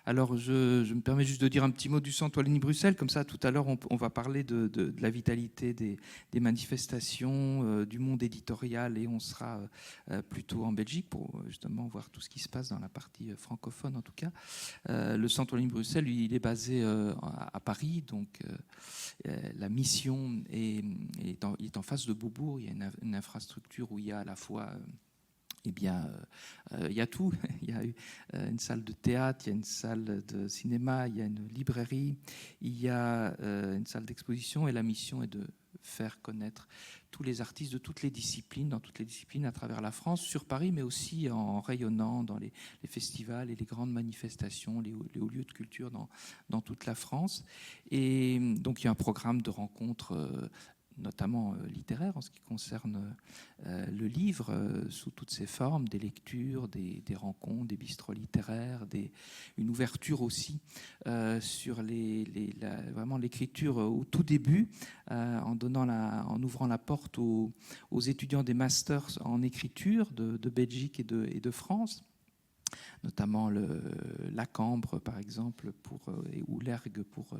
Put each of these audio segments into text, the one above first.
Alors, je me permets juste de dire un petit mot du Centre Wallonie-Bruxelles. Comme ça, tout à l'heure, on va parler de la vitalité des manifestations, du monde éditorial, et on sera plutôt en Belgique pour justement voir tout ce qui se passe dans la partie francophone, en tout cas. Le Centre Wallonie-Bruxelles, lui, il est basé à Paris, donc la mission est en face de Beaubourg. Il y a une infrastructure où il y a à la fois... Eh bien, il y a tout. Il y a une salle de théâtre, il y a une salle de cinéma, il y a une librairie, il y a une salle d'exposition, et la mission est de faire connaître tous les artistes de toutes les disciplines, dans toutes les disciplines à travers la France, sur Paris, mais aussi en rayonnant dans les festivals et les grandes manifestations, les hauts lieux de culture dans toute la France. Et donc, il y a un programme de rencontres notamment littéraire en ce qui concerne le livre, sous toutes ses formes, des lectures, des rencontres, des bistrots littéraires, une ouverture aussi sur vraiment l'écriture au tout début, en ouvrant la porte aux étudiants des masters en écriture de Belgique et de France, notamment la Cambre, par exemple, ou l'Ergue pour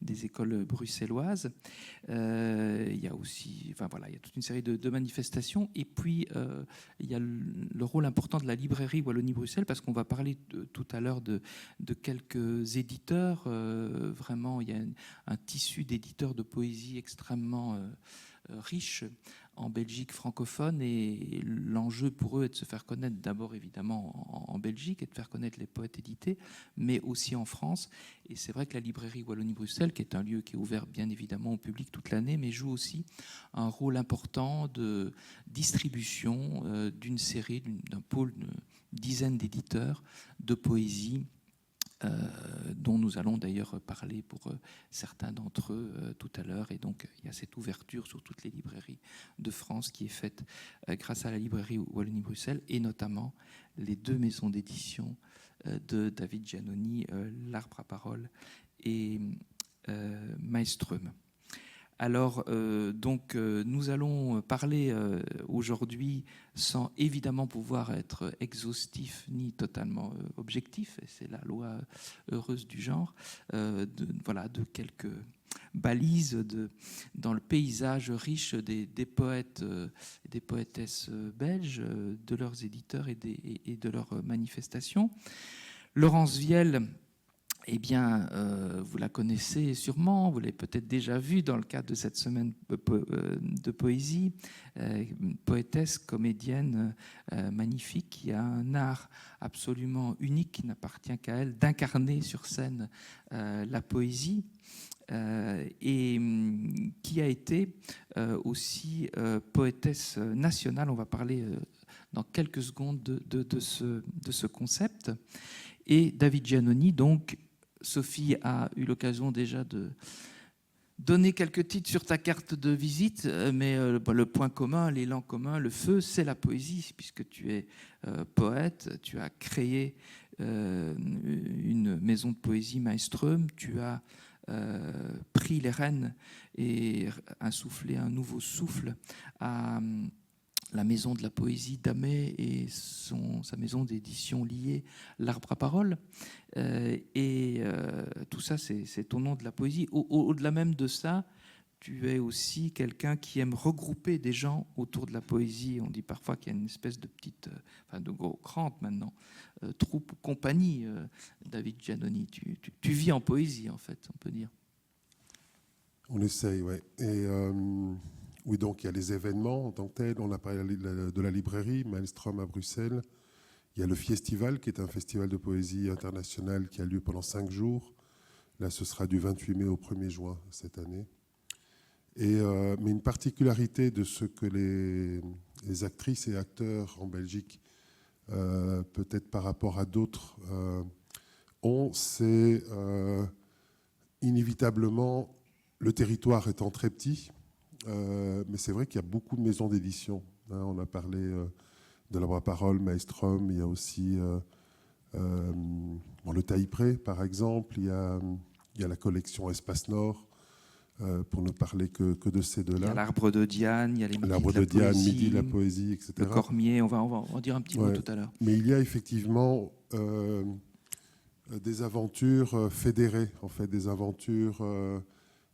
des écoles bruxelloises. Il y a aussi, enfin voilà, il y a toute une série de manifestations. Et puis, il y a le rôle important de la librairie Wallonie-Bruxelles, parce qu'on va parler tout à l'heure de quelques éditeurs. Vraiment, il y a un tissu d'éditeurs de poésie extrêmement riche en Belgique francophone, et l'enjeu pour eux est de se faire connaître d'abord évidemment en Belgique et de faire connaître les poètes édités, mais aussi en France. Et c'est vrai que la librairie Wallonie-Bruxelles, qui est un lieu qui est ouvert bien évidemment au public toute l'année, mais joue aussi un rôle important de distribution d'une série, d'un pôle, d'une dizaine d'éditeurs de poésie, dont nous allons d'ailleurs parler pour certains d'entre eux tout à l'heure. Et donc, il y a cette ouverture sur toutes les librairies de France qui est faite grâce à la librairie Wallonie-Bruxelles, et notamment les deux maisons d'édition de David Giannoni, L'Arbre à Parole et Maelström. Alors, nous allons parler aujourd'hui sans évidemment pouvoir être exhaustif ni totalement objectif, et c'est la loi heureuse du genre, de quelques balises dans le paysage riche des poètes, des poétesses belges, de leurs éditeurs et de leurs manifestations. Laurence Viel, eh bien, vous la connaissez sûrement, vous l'avez peut-être déjà vue dans le cadre de cette semaine de poésie, poétesse, comédienne magnifique, qui a un art absolument unique qui n'appartient qu'à elle, d'incarner sur scène la poésie, et qui a été aussi poétesse nationale. On va parler dans quelques secondes de ce concept. Et David Giannoni, donc, Sophie a eu l'occasion déjà de donner quelques titres sur ta carte de visite, mais le point commun, l'élan commun, le feu, c'est la poésie, puisque tu es poète, tu as créé une maison de poésie, Maelström, tu as pris les rênes et insufflé un nouveau souffle à la maison de la poésie d'Amé et sa maison d'édition liée, L'Arbre à Parole. Tout ça, c'est au nom de la poésie. Au-delà même de ça, tu es aussi quelqu'un qui aime regrouper des gens autour de la poésie. On dit parfois qu'il y a une espèce de petite, de gros crante maintenant, troupe ou compagnie, David Giannoni. Tu vis en poésie, en fait, on peut dire. On essaye, oui. Et oui, donc il y a les événements en tant que tels. On a parlé de la librairie Maelström à Bruxelles. Il y a le Festival, qui est un festival de poésie international qui a lieu pendant 5 jours. Là, ce sera du 28 mai au 1er juin cette année. Mais une particularité de ce que les actrices et acteurs en Belgique, peut-être par rapport à d'autres, ont, c'est inévitablement, le territoire étant très petit, mais c'est vrai qu'il y a beaucoup de maisons d'édition. On a parlé de L'Arbre à Parole, Maelström, il y a aussi le Taillepré, par exemple, il y a la collection Espace Nord, pour ne parler que de ces deux-là. Il y a l'Arbre de Diane, il y a les Midis l'Arbre de Diane, Midi de la poésie, etc. Le Cormier, on va en dire un petit mot tout à l'heure. Mais il y a effectivement des aventures fédérées, en fait, des aventures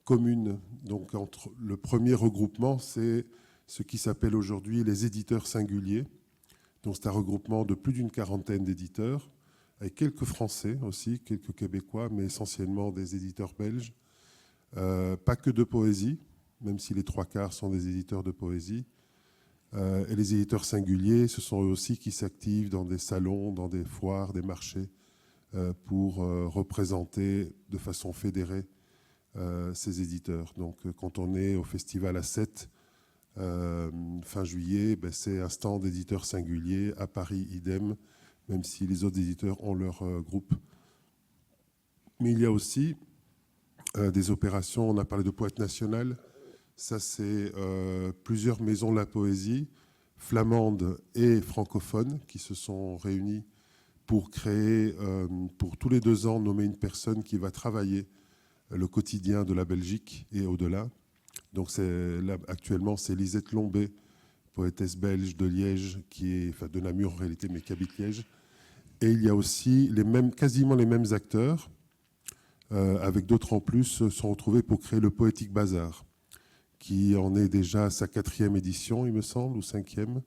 communes. Donc, le premier regroupement, c'est ce qui s'appelle aujourd'hui les éditeurs singuliers. Donc, c'est un regroupement de plus d'une quarantaine d'éditeurs, avec quelques Français aussi, quelques Québécois, mais essentiellement des éditeurs belges. Pas que de poésie, même si les 3/4 sont des éditeurs de poésie. Et les éditeurs singuliers, ce sont eux aussi qui s'activent dans des salons, dans des foires, des marchés, pour représenter de façon fédérée ces éditeurs. Donc, quand on est au festival à 7, fin juillet, c'est un stand d'éditeurs singuliers. À Paris, idem, même si les autres éditeurs ont leur groupe. Mais il y a aussi des opérations, on a parlé de Poète National. Ça, c'est plusieurs maisons de la poésie, flamandes et francophones, qui se sont réunies pour créer, pour tous les 2 ans, nommer une personne qui va travailler le quotidien de la Belgique et au-delà. Donc là, actuellement, c'est Lisette Lombé, poétesse belge de Liège, enfin de Namur en réalité, mais qui habite Liège. Et il y a aussi quasiment les mêmes acteurs, avec d'autres en plus, se sont retrouvés pour créer le Poétique Bazar, qui en est déjà à sa 4e édition, il me semble, ou 5e,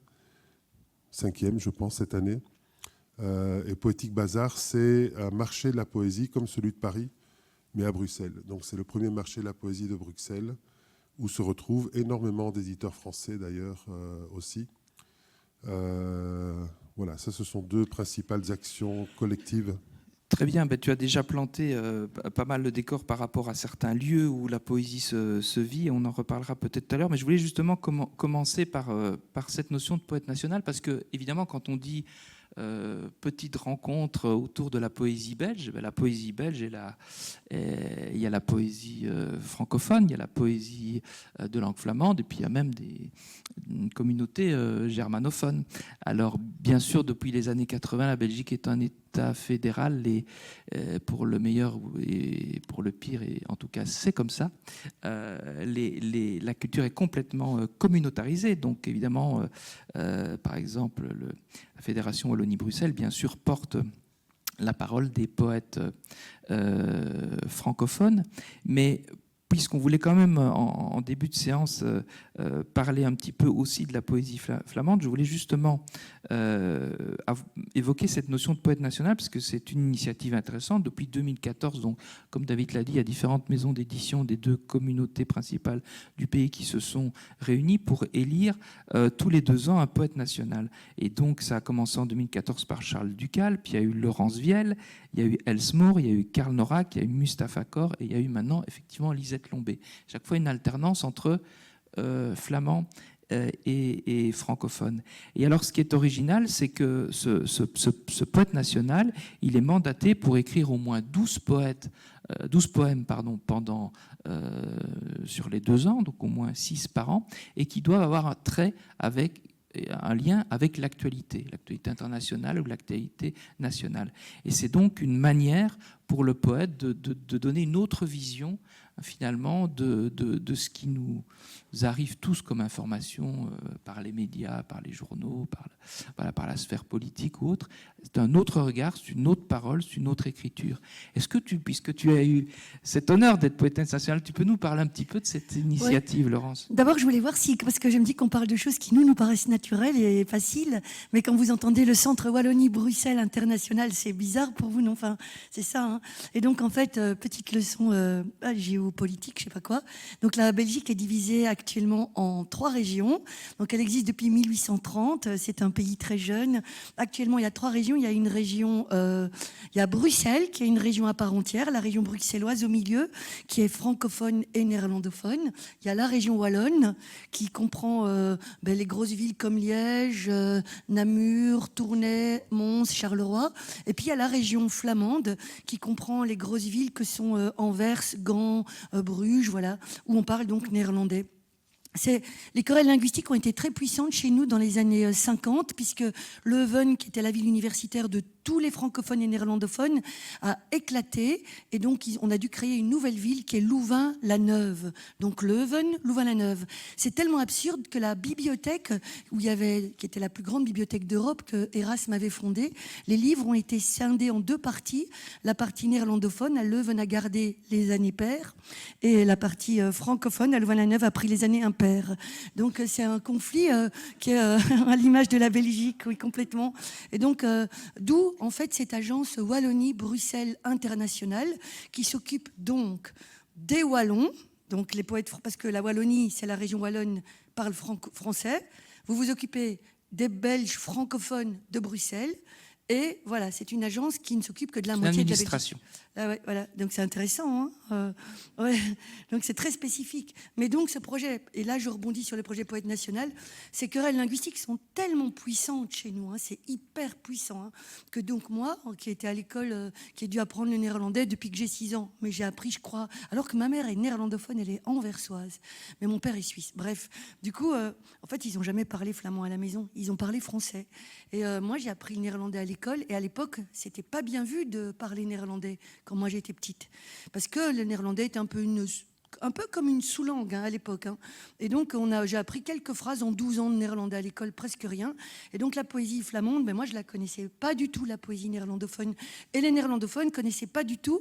je pense, cette année. Et Poétique Bazar, c'est un marché de la poésie comme celui de Paris, mais à Bruxelles. Donc c'est le premier marché de la poésie de Bruxelles, où se retrouvent énormément d'éditeurs français d'ailleurs aussi. Voilà, ça ce sont 2 principales actions collectives. Très bien, tu as déjà planté pas mal le décor par rapport à certains lieux où la poésie se vit, on en reparlera peut-être tout à l'heure, mais je voulais justement commencer par cette notion de poète national, parce que évidemment quand on dit petite rencontre autour de la poésie belge, la poésie belge, il y a la poésie francophone, il y a la poésie de langue flamande, et puis il y a même une communauté germanophone. Alors bien sûr, depuis les années 80, la Belgique est un État fédéral, et pour le meilleur et pour le pire, et en tout cas c'est comme ça, la culture est complètement communautarisée. Donc évidemment, par exemple, la Fédération Wallonie-Bruxelles, bien sûr, porte la parole des poètes francophones, mais puisqu'on voulait quand même, en début de séance, parler un petit peu aussi de la poésie flamande, je voulais justement évoquer cette notion de poète national, parce que c'est une initiative intéressante. Depuis 2014, donc, comme David l'a dit, il y a différentes maisons d'édition des 2 communautés principales du pays qui se sont réunies pour élire tous les 2 ans un poète national. Et donc, ça a commencé en 2014 par Charles Ducal, puis il y a eu Laurence Vielle, il y a eu Elsmoor, il y a eu Karl Norak, il y a eu Mustapha Kor, et il y a eu maintenant, effectivement, Lisette Lombé. Chaque fois, une alternance entre flamand et francophone. Et alors, ce qui est original, c'est que ce poète national, il est mandaté pour écrire au moins 12 poèmes sur les 2 ans, donc au moins 6 par an, et qui doivent avoir un lien avec l'actualité internationale ou l'actualité nationale. Et c'est donc une manière pour le poète de donner une autre vision, finalement, de ce qui nous arrive tous comme information par les médias, par les journaux, par la sphère politique ou autre. C'est un autre regard, c'est une autre parole, c'est une autre écriture. Est-ce que puisque tu as eu cet honneur d'être poétesse nationale, tu peux nous parler un petit peu de cette initiative, ouais. Laurence ? D'abord, je voulais voir parce que je me dis qu'on parle de choses qui nous paraissent naturelles et faciles, mais quand vous entendez le Centre Wallonie-Bruxelles International, c'est bizarre pour vous, non ? Enfin, c'est ça, hein. Et donc, en fait, petite leçon géopolitique, je sais pas quoi. Donc, la Belgique est divisée actuellement en 3 régions. Donc, elle existe depuis 1830. C'est un pays très jeune. Actuellement, il y a 3 régions. Il y a une région, il y a Bruxelles, qui est une région à part entière, la région bruxelloise au milieu, qui est francophone et néerlandophone. Il y a la région wallonne, qui comprend les grosses villes comme Liège, Namur, Tournai, Mons, Charleroi. Et puis, il y a la région flamande, qui comprend les grosses villes que sont Anvers, Gand, Bruges, voilà, où on parle donc néerlandais. Les querelles linguistiques ont été très puissantes chez nous dans les années 50, puisque Leuven, qui était la ville universitaire de tous les francophones et néerlandophones a éclaté. Et donc, on a dû créer une nouvelle ville qui est Louvain-la-Neuve. Donc, Leuven, Louvain-la-Neuve. C'est tellement absurde que la bibliothèque, qui était la plus grande bibliothèque d'Europe que Erasme avait fondée, les livres ont été scindés en deux parties. La partie néerlandophone, à Leuven, a gardé les années paires, et la partie francophone, à Louvain-la-Neuve, a pris les années impaires. Donc, c'est un conflit qui est à l'image de la Belgique, oui, complètement. Et donc, d'où, en fait, cette agence Wallonie-Bruxelles Internationale qui s'occupe donc des Wallons, donc les poètes, parce que la Wallonie, c'est la région wallonne, parle français. Vous vous occupez des Belges francophones de Bruxelles. Et voilà, c'est une agence qui ne s'occupe que de la moitié de la Belgique. Ah ouais, voilà. Donc c'est intéressant. Hein, ouais. Donc c'est très spécifique. Mais donc ce projet, et là je rebondis sur le projet Poète National, ces querelles linguistiques sont tellement puissantes chez nous, hein, c'est hyper puissant, hein, que donc moi, qui étais à l'école, qui ai dû apprendre le néerlandais depuis que j'ai 6 ans, mais j'ai appris, je crois, alors que ma mère est néerlandophone, elle est anversoise, mais mon père est suisse. Bref, du coup, en fait, ils n'ont jamais parlé flamand à la maison, ils ont parlé français. Et moi, j'ai appris le néerlandais à l'école, et à l'époque, c'était pas bien vu de parler néerlandais quand moi j'étais petite, parce que le néerlandais était un peu comme une sous-langue, hein, à l'époque. Hein. Et donc, j'ai appris quelques phrases en 12 ans de néerlandais à l'école, presque rien. Et donc, la poésie flamande, mais moi, je la connaissais pas du tout, la poésie néerlandophone. Et les néerlandophones connaissaient pas du tout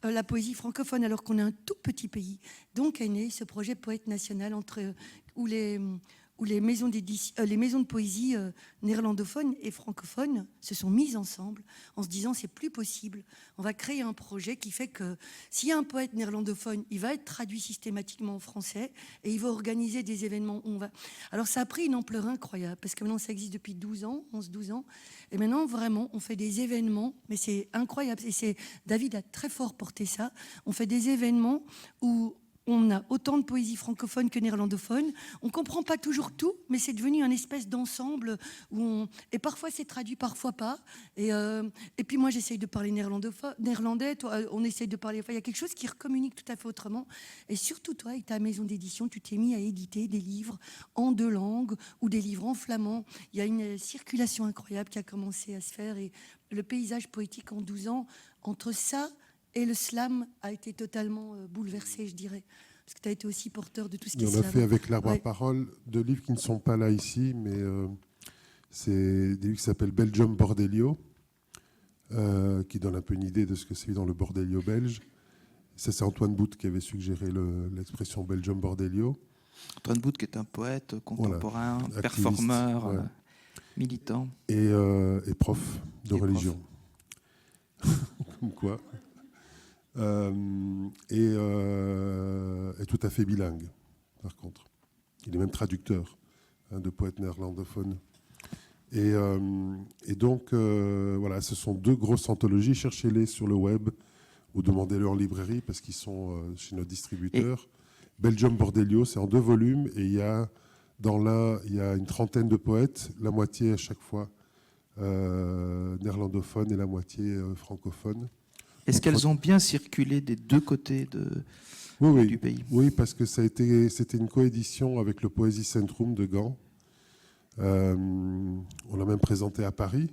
la poésie francophone, alors qu'on est un tout petit pays. Donc est né ce projet Poète National où les maisons de poésie néerlandophones et francophones se sont mises ensemble en se disant c'est plus possible. On va créer un projet qui fait que s'il y a un poète néerlandophone, il va être traduit systématiquement en français et il va organiser des événements. Alors ça a pris une ampleur incroyable parce que maintenant ça existe depuis 12 ans, 11-12 ans. Et maintenant vraiment on fait des événements, mais c'est incroyable. Et David a très fort porté ça. On fait des événements où on a autant de poésie francophone que néerlandophone. On ne comprend pas toujours tout, mais c'est devenu un espèce d'ensemble et parfois c'est traduit, parfois pas. Et puis moi, j'essaye de parler néerlandais. Toi, on essaye de parler... Enfin, il y a quelque chose qui communique tout à fait autrement. Et surtout, toi, avec ta maison d'édition, tu t'es mis à éditer des livres en 2 langues ou des livres en flamand. Il y a une circulation incroyable qui a commencé à se faire. Et le paysage poétique en 12 ans, entre ça... et le slam a été totalement bouleversé, je dirais. Parce que tu as été aussi porteur de tout ce qui est slam. On a fait avec l'Arbre à Parole 2 livres qui ne sont pas là ici, mais c'est des livres qui s'appellent Belgium Bordelio, qui donnent un peu une idée de ce que c'est dans le bordelio belge. Ça, c'est Antoine Bout qui avait suggéré l'expression Belgium Bordelio. Antoine Bout, qui est un poète contemporain, voilà, performeur, militant. Et prof de religion. Comme quoi. Et tout à fait bilingue, par contre. Il est même traducteur de poètes néerlandophones. Et donc, voilà, ce sont 2 grosses anthologies. Cherchez-les sur le web ou demandez-les en librairie parce qu'ils sont chez notre distributeur. Belgium Bordelio, c'est en 2 volumes et dans l'un, il y a une 30aine de poètes, la moitié à chaque fois néerlandophone et la moitié francophone. Est-ce qu'elles ont bien circulé des 2 côtés du pays ? Oui, parce que c'était une coédition avec le Poésie Centrum de Gand. On l'a même présenté à Paris,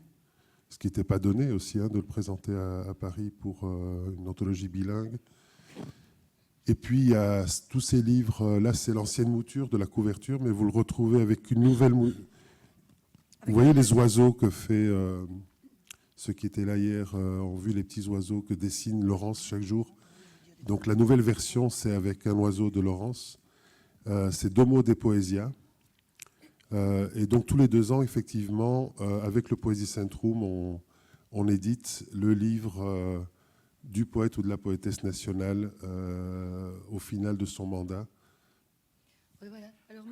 ce qui n'était pas donné aussi, de le présenter à Paris pour une anthologie bilingue. Et puis, il y a tous ces livres. Là, c'est l'ancienne mouture de la couverture, mais vous le retrouvez avec une nouvelle mouture. Vous voyez les oiseaux que fait... Ceux qui étaient là hier ont vu les petits oiseaux que dessine Laurence chaque jour. Donc la nouvelle version, c'est avec un oiseau de Laurence. C'est Domo de Poesia. Et donc tous les 2 ans, effectivement, avec le Poésie Centrum, on édite le livre du poète ou de la poétesse nationale au final de son mandat. Oui, voilà.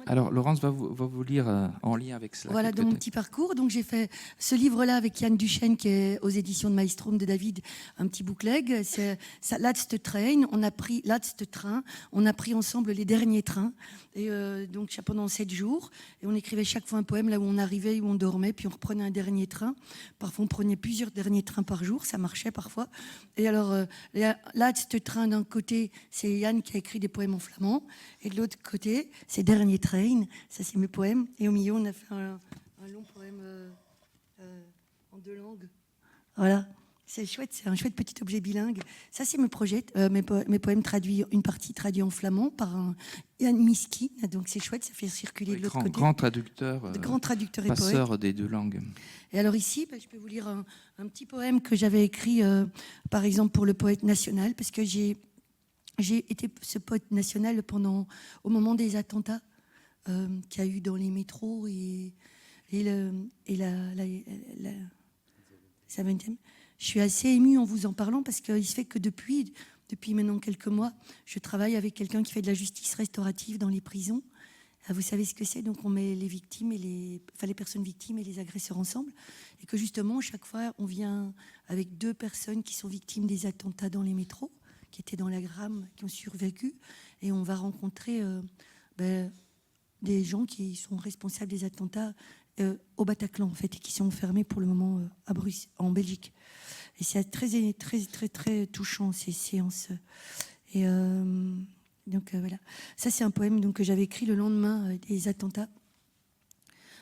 Alors, Laurence va vous lire en lien avec cela. Voilà, dans mon petit parcours. Donc, j'ai fait ce livre-là avec Yann Duchesne, qui est aux éditions de Maelstrom de David, un petit bookleg. C'est Laatste Train. On a pris Laatste Train. On a pris ensemble les derniers trains. Et donc, pendant 7 jours. Et on écrivait chaque fois un poème là où on arrivait, où on dormait. Puis on reprenait un dernier train. Parfois, on prenait plusieurs derniers trains par jour. Ça marchait parfois. Et alors, Laatste Train, d'un côté, c'est Yann qui a écrit des poèmes en flamand. Et de l'autre côté, c'est Dernier Train. Ça, c'est mes poèmes. Et au milieu, on a fait un long poème en 2 langues. Voilà. C'est chouette, c'est un chouette petit objet bilingue. Ça, c'est mes poèmes traduits, une partie traduite en flamand par un Yann Miski. Donc c'est chouette, ça fait circuler de l'autre côté. Grand traducteur, Grand traducteur et passeur poète. des deux langues. Et alors ici, je peux vous lire un petit poème que j'avais écrit, par exemple, pour le poète national, parce que j'ai été ce poète national au moment des attentats qu'il y a eu dans les métros et la 20e. Je suis assez émue en vous en parlant parce qu'il se fait que depuis maintenant quelques mois, je travaille avec quelqu'un qui fait de la justice restaurative dans les prisons. Vous savez ce que c'est? Donc on met les victimes et les personnes victimes et les agresseurs ensemble, et que justement chaque fois on vient avec 2 personnes qui sont victimes des attentats dans les métros, qui étaient dans la Grame, qui ont survécu, et on va rencontrer des gens qui sont responsables des attentats au Bataclan en fait, et qui sont enfermés pour le moment en Belgique. Et c'est très, très, très, très touchant ces séances. Et donc voilà. Ça, c'est un poème donc, que j'avais écrit le lendemain des attentats.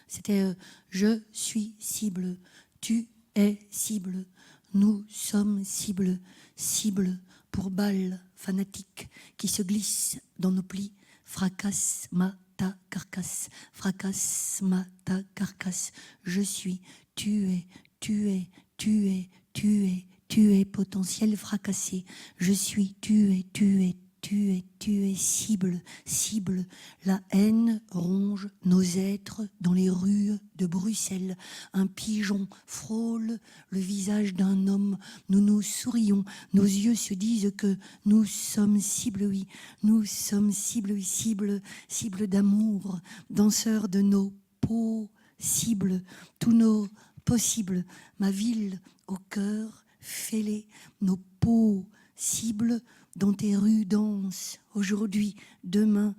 C'était Je suis cible, tu es cible, nous sommes cible, cible pour balles fanatiques qui se glissent dans nos plis, fracasse ta carcasse, fracasse ta carcasse. Je suis, tu es, tu es, tu es, tu es, tu es potentiel fracassé. Je suis, tu es, tu es, tu es, tu es cible, cible. La haine ronge nos êtres dans les rues de Bruxelles. Un pigeon frôle le visage d'un homme. Nous nous sourions. Nos yeux se disent que nous sommes cible, oui. Nous sommes cible, oui, cible, cible d'amour. Danseurs de nos peaux, cible. Tous nos possibles. Ma ville au cœur fêlé. Nos peaux, cible. Dans tes rues dansent aujourd'hui, demain,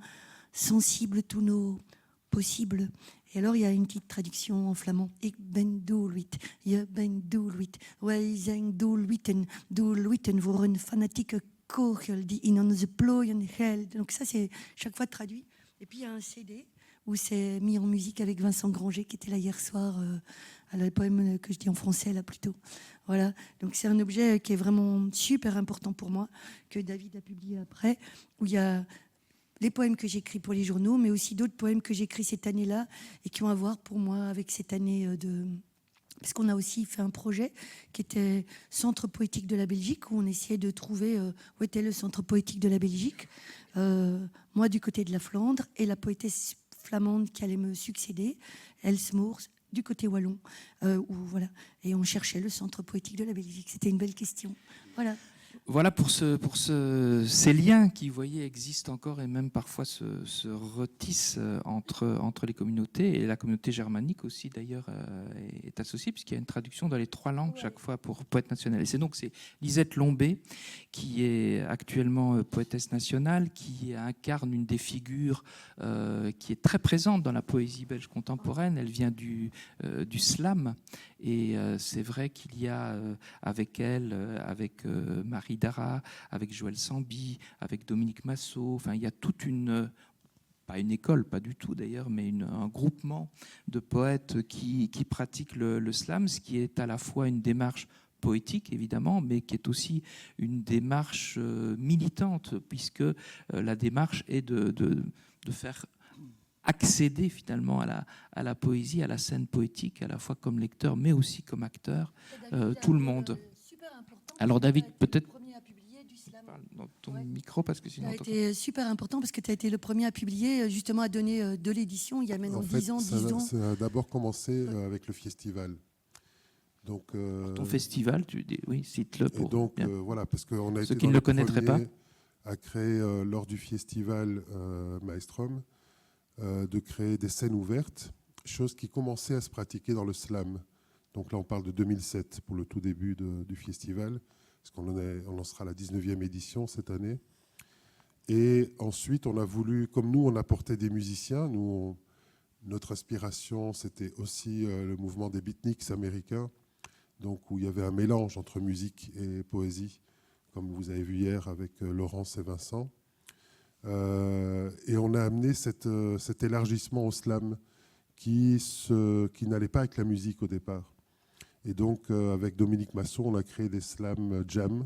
sensibles tous nos possibles. Et alors, il y a une petite traduction en flamand. Ik ben doelwit, je ben doelwit. Wij zijn doelwitten, doelwitten voor een fanatieke kogel die in onze plooien geldt. Donc ça, c'est chaque fois traduit. Et puis, il y a un CD où c'est mis en musique avec Vincent Granger, qui était là hier soir, à le poème que je dis en français, là, plutôt. Voilà, donc c'est un objet qui est vraiment super important pour moi, que David a publié après, où il y a les poèmes que j'écris pour les journaux, mais aussi d'autres poèmes que j'écris cette année-là et qui ont à voir pour moi avec cette année de... Parce qu'on a aussi fait un projet qui était Centre poétique de la Belgique, où on essayait de trouver où était le centre poétique de la Belgique. Moi, du côté de la Flandre, et la poétesse flamande qui allait me succéder, Els Moors, du côté wallon, voilà. Et on cherchait le centre poétique de la Belgique. C'était une belle question. Voilà. Voilà pour ces liens qui, vous voyez, existent encore et même parfois se retissent entre les communautés. Et la communauté germanique aussi, d'ailleurs, est associée, puisqu'il y a une traduction dans les 3 langues chaque fois pour poète national. Et c'est Lisette Lombé, qui est actuellement poétesse nationale, qui incarne une des figures qui est très présente dans la poésie belge contemporaine. Elle vient du slam. Et c'est vrai qu'il y a avec elle, avec Marie Dara, avec Joël Sambi, avec Dominique Massot, enfin il y a toute pas une école, pas du tout d'ailleurs, mais un groupement de poètes qui pratiquent le slam, ce qui est à la fois une démarche poétique évidemment, mais qui est aussi une démarche militante, puisque la démarche est de faire accéder finalement à la poésie, à la scène poétique, à la fois comme lecteur, mais aussi comme acteur, tout le monde. Alors David, peut-être dans ton micro, parce que sinon... Ça a été super important parce que tu as été le premier à publier, justement à donner de l'édition il y a maintenant 10 ans. Ça a d'abord commencé avec le festival. Donc, ton festival, oui, cite-le pour... Et donc, voilà, parce qu'on a été ceux qui ne le connaîtraient pas à créer, lors du festival Maelstrom, de créer des scènes ouvertes, chose qui commençait à se pratiquer dans le slam. Donc là, on parle de 2007 pour le tout début du festival, parce qu'on en sera à la 19e édition cette année. Et ensuite, on a voulu, comme nous, on apportait des musiciens, notre aspiration, c'était aussi le mouvement des beatniks américains, donc où il y avait un mélange entre musique et poésie, comme vous avez vu hier avec Laurence et Vincent. Et on a amené cet élargissement au slam qui n'allait pas avec la musique au départ. Et donc, avec Dominique Masson, on a créé des slam jam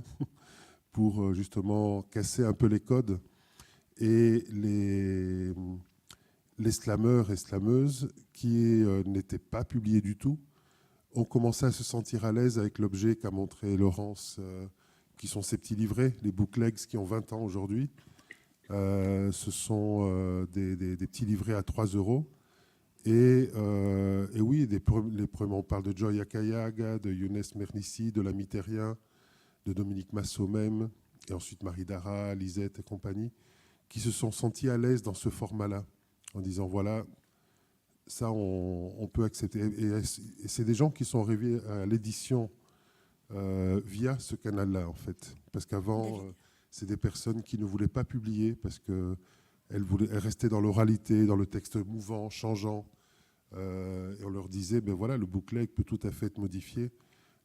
pour justement casser un peu les codes. Et les slameurs et slameuses qui n'étaient pas publiés du tout ont commencé à se sentir à l'aise avec l'objet qu'a montré Laurence, qui sont ces petits livrets, les booklegs qui ont 20 ans aujourd'hui. Ce sont des petits livrets à 3 €. Et oui, on parle de Joy Akayaga, de Younes Mernissi, de Lami Terrien, de Dominique Masson même, et ensuite Marie Dara, Lisette et compagnie, qui se sont sentis à l'aise dans ce format-là, en disant voilà, ça on peut accepter. Et c'est des gens qui sont arrivés à l'édition via ce canal-là, en fait. Parce qu'avant, c'est des personnes qui ne voulaient pas publier parce qu'elles restaient dans l'oralité, dans le texte mouvant, changeant. Et on leur disait, ben voilà, le booklet peut tout à fait être modifié.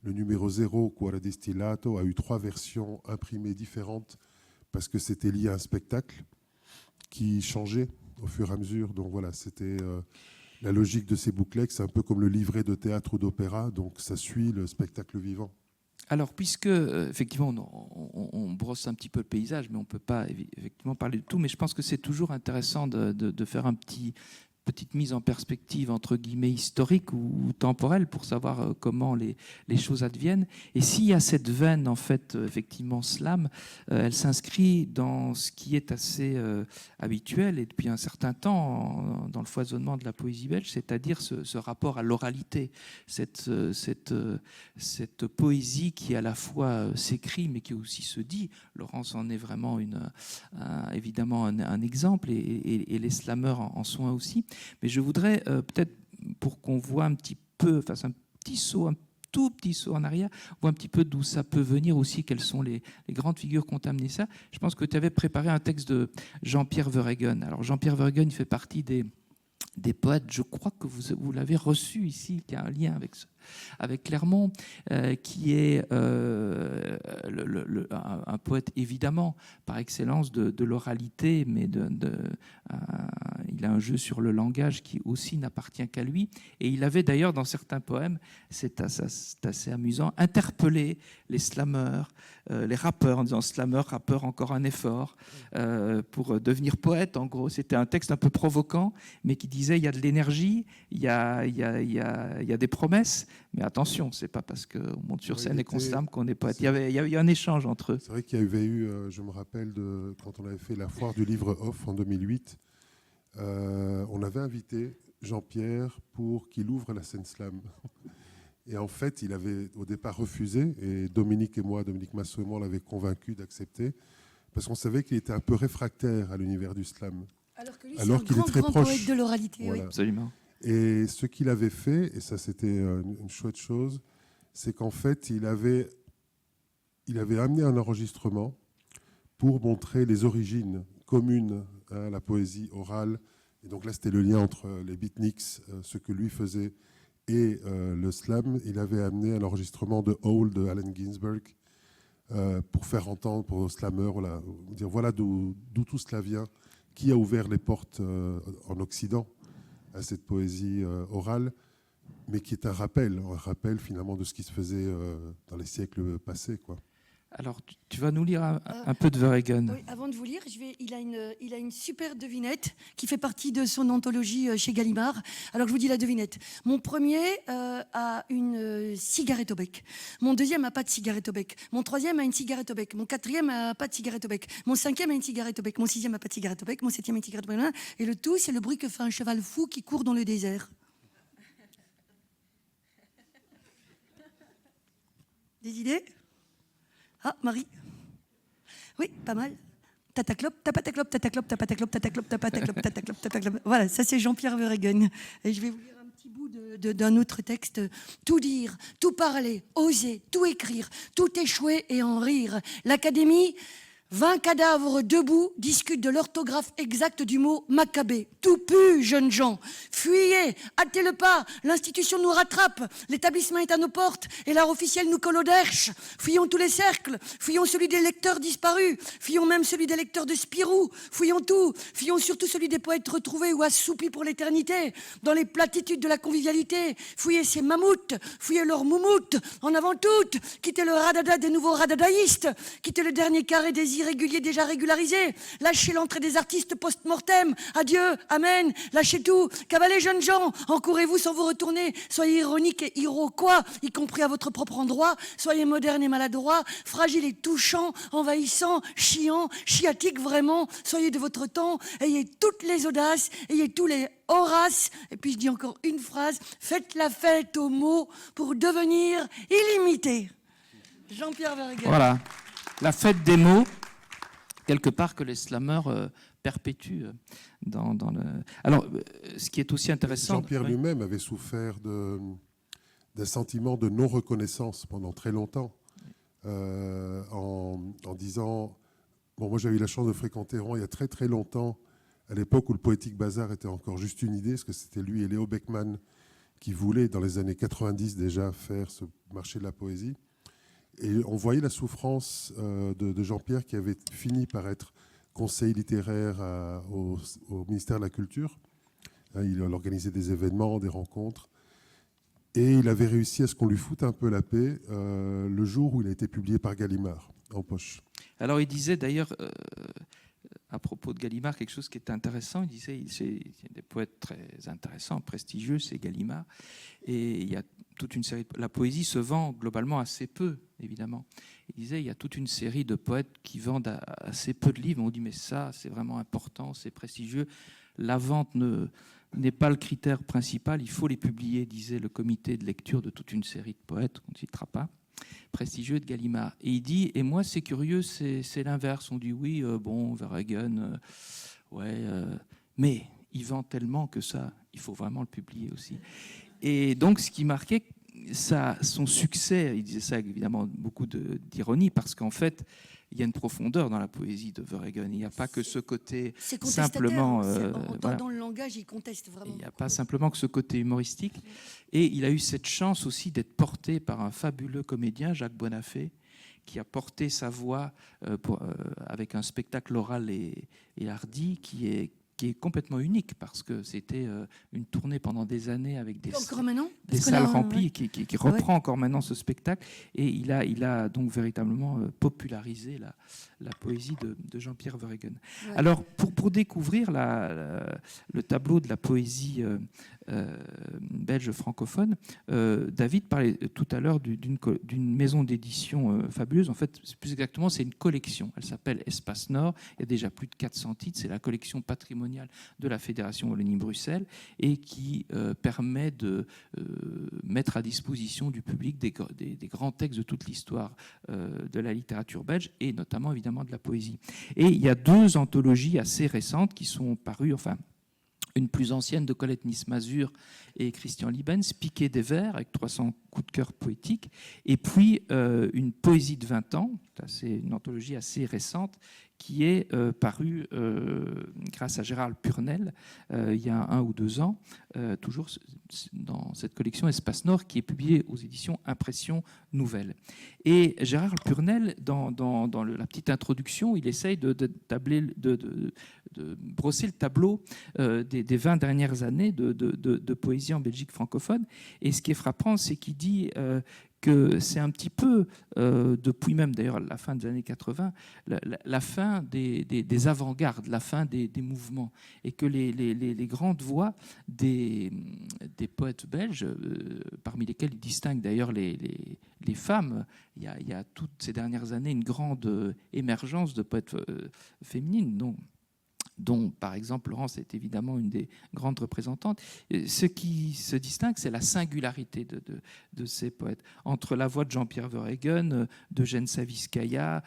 Le numéro 0, Cuore Destillato, a eu 3 versions imprimées différentes parce que c'était lié à un spectacle qui changeait au fur et à mesure. Donc voilà, c'était la logique de ces bouclets. C'est un peu comme le livret de théâtre ou d'opéra, donc ça suit le spectacle vivant. Alors, puisque, effectivement, on brosse un petit peu le paysage, mais on ne peut pas effectivement parler de tout, mais je pense que c'est toujours intéressant de faire petite mise en perspective, entre guillemets, historique ou temporelle, pour savoir comment les choses adviennent. Et s'il y a cette veine, en fait, effectivement, slam, elle s'inscrit dans ce qui est assez habituel, et depuis un certain temps, dans le foisonnement de la poésie belge, c'est-à-dire ce rapport à l'oralité, cette poésie qui à la fois s'écrit, mais qui aussi se dit. Laurence en est vraiment évidemment un exemple, et les slameurs en sont un aussi. Mais je voudrais peut-être, pour qu'on voit un petit peu, fasse un tout petit saut en arrière, voir un petit peu d'où ça peut venir aussi, quelles sont les grandes figures qui ont amené ça. Je pense que tu avais préparé un texte de Jean-Pierre Verheugen. Alors Jean-Pierre Verheugen, il fait partie des poètes, je crois que vous l'avez reçu ici, qui a un lien avec Clermont, qui est un poète évidemment par excellence de l'oralité, mais il a un jeu sur le langage qui aussi n'appartient qu'à lui. Et il avait d'ailleurs dans certains poèmes, c'est assez amusant, interpellé les slameurs, les rappeurs, en disant slameur, rappeur, encore un effort pour devenir poète. En gros, c'était un texte un peu provocant, mais qui disait il y a de l'énergie, il y a des promesses. Mais attention, c'est pas parce qu'on monte sur scène et qu'on slame qu'on est poète. Il y a eu un échange entre eux. C'est vrai qu'il y avait eu, je me rappelle, quand on avait fait la foire du livre off en 2008, on avait invité Jean-Pierre pour qu'il ouvre la scène slam. Et en fait, il avait au départ refusé, et Dominique Masson et moi, l'avait convaincu d'accepter, parce qu'on savait qu'il était un peu réfractaire à l'univers du slam. Alors qu'il est très proche poète de l'oralité. Voilà. Oui. Absolument. Et ce qu'il avait fait, et ça c'était une chouette chose, c'est qu'en fait, il avait amené un enregistrement pour montrer les origines communes à la poésie orale. Et donc là, c'était le lien entre les beatniks, ce que lui faisait, et le slam. Il avait amené un enregistrement de Howl de Allen Ginsberg pour faire entendre pour slameurs, dire voilà d'où tout cela vient, qui a ouvert les portes en Occident à cette poésie orale, mais qui est un rappel finalement de ce qui se faisait dans les siècles passés, quoi. Alors, tu vas nous lire un peu de Verheugen. Oui, avant de vous lire, il a une super devinette qui fait partie de son anthologie chez Gallimard. Alors, je vous dis la devinette. Mon premier a une cigarette au bec. Mon deuxième n'a pas de cigarette au bec. Mon troisième a une cigarette au bec. Mon quatrième n'a pas de cigarette au bec. Mon cinquième a une cigarette au bec. Mon sixième n'a pas de cigarette au bec. Mon septième a une cigarette au bec. Et le tout, c'est le bruit que fait un cheval fou qui court dans le désert. Des idées ? Ah, Marie. Oui, pas mal. Tataclop, tapataclop, tataclop, tapataclop, tataclop, tapataclop, tataclop, tataclop. Voilà, ça c'est Jean-Pierre Verheugen. Et je vais vous lire un petit bout d'un autre texte. Tout dire, tout parler, oser, tout écrire, tout échouer et en rire. L'Académie 20 cadavres debout discutent de l'orthographe exacte du mot Maccabée. Tout pue, jeunes gens. Fuyez, hâtez le pas. L'institution nous rattrape. L'établissement est à nos portes et l'art officiel nous colle au derche. Fuyons tous les cercles. Fuyons celui des lecteurs disparus. Fuyons même celui des lecteurs de Spirou. Fuyons tout. Fuyons surtout celui des poètes retrouvés ou assoupis pour l'éternité. Dans les platitudes de la convivialité. Fuyez ces mammouths. Fuyez leurs moumoutes. En avant toutes. Quittez le radada des nouveaux radadaïstes. Quittez le dernier carré des irréguliers déjà régularisés. Lâchez l'entrée des artistes post-mortem. Adieu, amen. Lâchez tout. Cavalez, jeunes gens. Encourez-vous sans vous retourner. Soyez ironiques et iroquois, y compris à votre propre endroit. Soyez modernes et maladroits, fragiles et touchants, envahissants, chiants, chiatiques vraiment. Soyez de votre temps. Ayez toutes les audaces. Ayez tous les Horace. Et puis je dis encore une phrase. Faites la fête aux mots pour devenir illimité. Jean-Pierre Verhaegen. Voilà. La fête des mots, quelque part que les slameurs perpétuent dans le... Alors, ce qui est aussi intéressant... Jean-Pierre lui-même avait souffert d'un sentiment de non-reconnaissance pendant très longtemps, en disant... Bon, moi, j'avais eu la chance de fréquenter Rouen il y a très très longtemps, à l'époque où le Poétique Bazar était encore juste une idée, parce que c'était lui et Léo Beckmann qui voulaient, dans les années 90 déjà, faire ce marché de la poésie. Et on voyait la souffrance de Jean-Pierre, qui avait fini par être conseiller littéraire au ministère de la Culture. Il organisait des événements, des rencontres. Et il avait réussi à ce qu'on lui foute un peu la paix le jour où il a été publié par Gallimard, en poche. Alors il disait d'ailleurs, à propos de Gallimard, quelque chose qui était intéressant. Il disait il y a des poètes très intéressants, prestigieux, c'est Gallimard. Et il y a toute une série... La poésie se vend globalement assez peu, évidemment. Il disait il y a toute une série de poètes qui vendent assez peu de livres. On dit mais ça, c'est vraiment important, c'est prestigieux. La vente n'est pas le critère principal. Il faut les publier, disait le comité de lecture de toute une série de poètes, qu'on ne citera pas, prestigieux de Gallimard. Et il dit, et moi c'est curieux, c'est l'inverse. On dit oui, bon, Verhaegen, mais il vend tellement que ça, il faut vraiment le publier aussi. Et donc ce qui marquait son succès, il disait ça avec évidemment beaucoup d'ironie, parce qu'en fait, il y a une profondeur dans la poésie de Verhaegen. Il n'y a pas que ce côté simplement... Dans le langage, il conteste vraiment. Il n'y a pas simplement que ce côté humoristique. Et il a eu cette chance aussi d'être porté par un fabuleux comédien, Jacques Bonafé, qui a porté sa voix avec un spectacle oral et hardi qui est complètement unique, parce que c'était une tournée pendant des années avec des salles remplies, qui reprend encore maintenant ce spectacle. Et il a donc véritablement popularisé la poésie de Jean-Pierre Verhaegen. Ouais. Alors, pour découvrir le tableau de la poésie belge francophone, David parlait tout à l'heure d'une maison d'édition fabuleuse. En fait, plus exactement, c'est une collection. Elle s'appelle Espace Nord. Il y a déjà plus de 400 titres. C'est la collection patrimoniale de la Fédération Wallonie-Bruxelles et qui permet de mettre à disposition du public des grands textes de toute l'histoire de la littérature belge et notamment évidemment de la poésie. Et il y a 2 anthologies assez récentes qui sont parues, enfin une plus ancienne de Colette Nice-Mazur et Christian Liebens, Piqué des vers, avec 300 coups de cœur poétiques, et puis une poésie de 20 ans, c'est une anthologie assez récente, qui est parue grâce à Gérald Purnel il y a 1 ou 2 ans, toujours dans cette collection Espace Nord, qui est publiée aux éditions Impression Nouvelle. Et Gérald Purnel, dans la petite introduction, il essaye de brosser le tableau des 20 dernières années de poésie en Belgique francophone. Et ce qui est frappant, c'est qu'il dit que c'est un petit peu, depuis même d'ailleurs la fin des années 80, la fin des avant-gardes, la fin des mouvements, et que les grandes voix des poètes belges, parmi lesquels il distingue d'ailleurs les femmes, il y a toutes ces dernières années une grande émergence de poètes féminines, dont, par exemple, Laurence est évidemment une des grandes représentantes. Ce qui se distingue, c'est la singularité de ces poètes. Entre la voix de Jean-Pierre Verhaegen, d'Eugène Saviskaya,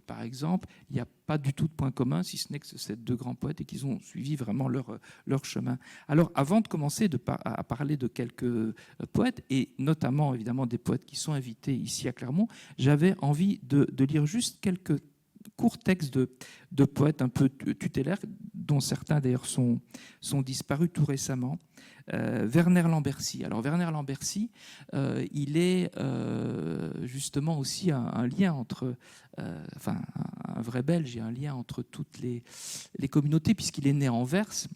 par exemple, il n'y a pas du tout de point commun, si ce n'est que ces 2 grands poètes et qu'ils ont suivi vraiment leur chemin. Alors, avant de commencer à parler de quelques poètes, et notamment, évidemment, des poètes qui sont invités ici à Clermont, j'avais envie de lire juste quelques court texte de poètes un peu tutélaires, dont certains d'ailleurs sont disparus tout récemment. Werner Lambercy. Alors Werner Lambercy, il est justement aussi un lien entre, enfin un vrai Belge, et un lien entre toutes les communautés, puisqu'il est né à Anvers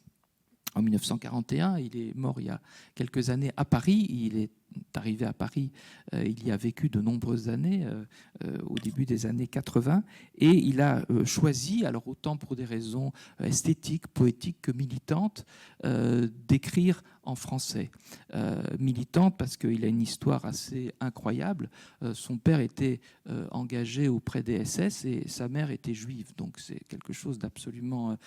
en 1941, il est mort il y a quelques années à Paris, il est arrivé à Paris, il y a vécu de nombreuses années, au début des années 80, et il a choisi, alors autant pour des raisons esthétiques, poétiques que militantes, d'écrire en français. Militante parce qu'il a une histoire assez incroyable. Son père était engagé auprès des SS et sa mère était juive, donc c'est quelque chose d'absolument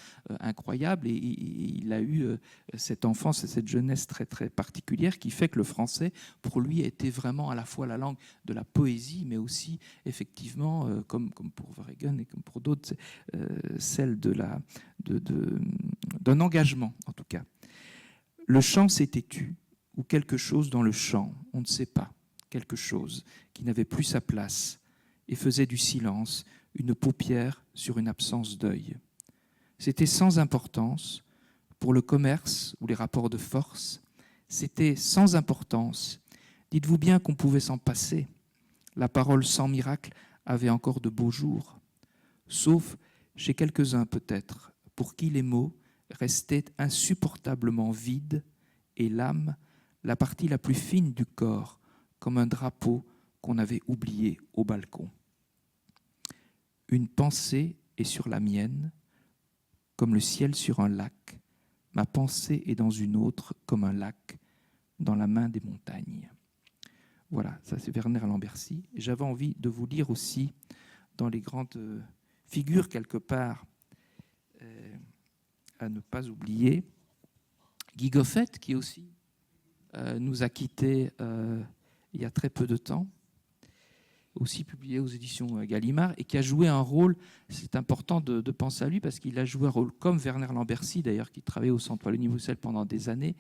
incroyable, et il a eu cette enfance et cette jeunesse très très particulière qui fait que le français pour lui était vraiment à la fois la langue de la poésie, mais aussi effectivement, comme pour Verhaegen et comme pour d'autres, celle d'un engagement en tout cas. Le chant s'était tu, ou quelque chose dans le chant, on ne sait pas, quelque chose qui n'avait plus sa place et faisait du silence une paupière sur une absence d'œil. C'était sans importance pour le commerce ou les rapports de force, c'était sans importance. Dites-vous bien qu'on pouvait s'en passer. La parole sans miracle avait encore de beaux jours, sauf chez quelques-uns peut-être, pour qui les mots restaient insupportablement vides et l'âme, la partie la plus fine du corps, comme un drapeau qu'on avait oublié au balcon. Une pensée est sur la mienne, comme le ciel sur un lac. Ma pensée est dans une autre, comme un lac, dans la main des montagnes. Voilà, ça c'est Werner Lambercy. Et j'avais envie de vous lire aussi, dans les grandes figures quelque part, à ne pas oublier, Guy Goffet, qui aussi nous a quittés il y a très peu de temps, aussi publié aux éditions Gallimard, et qui a joué un rôle, c'est important de penser à lui, parce qu'il a joué un rôle comme Werner Lambercy, d'ailleurs, qui travaillait au Centre Wallonie-Bruxelles pendant des années.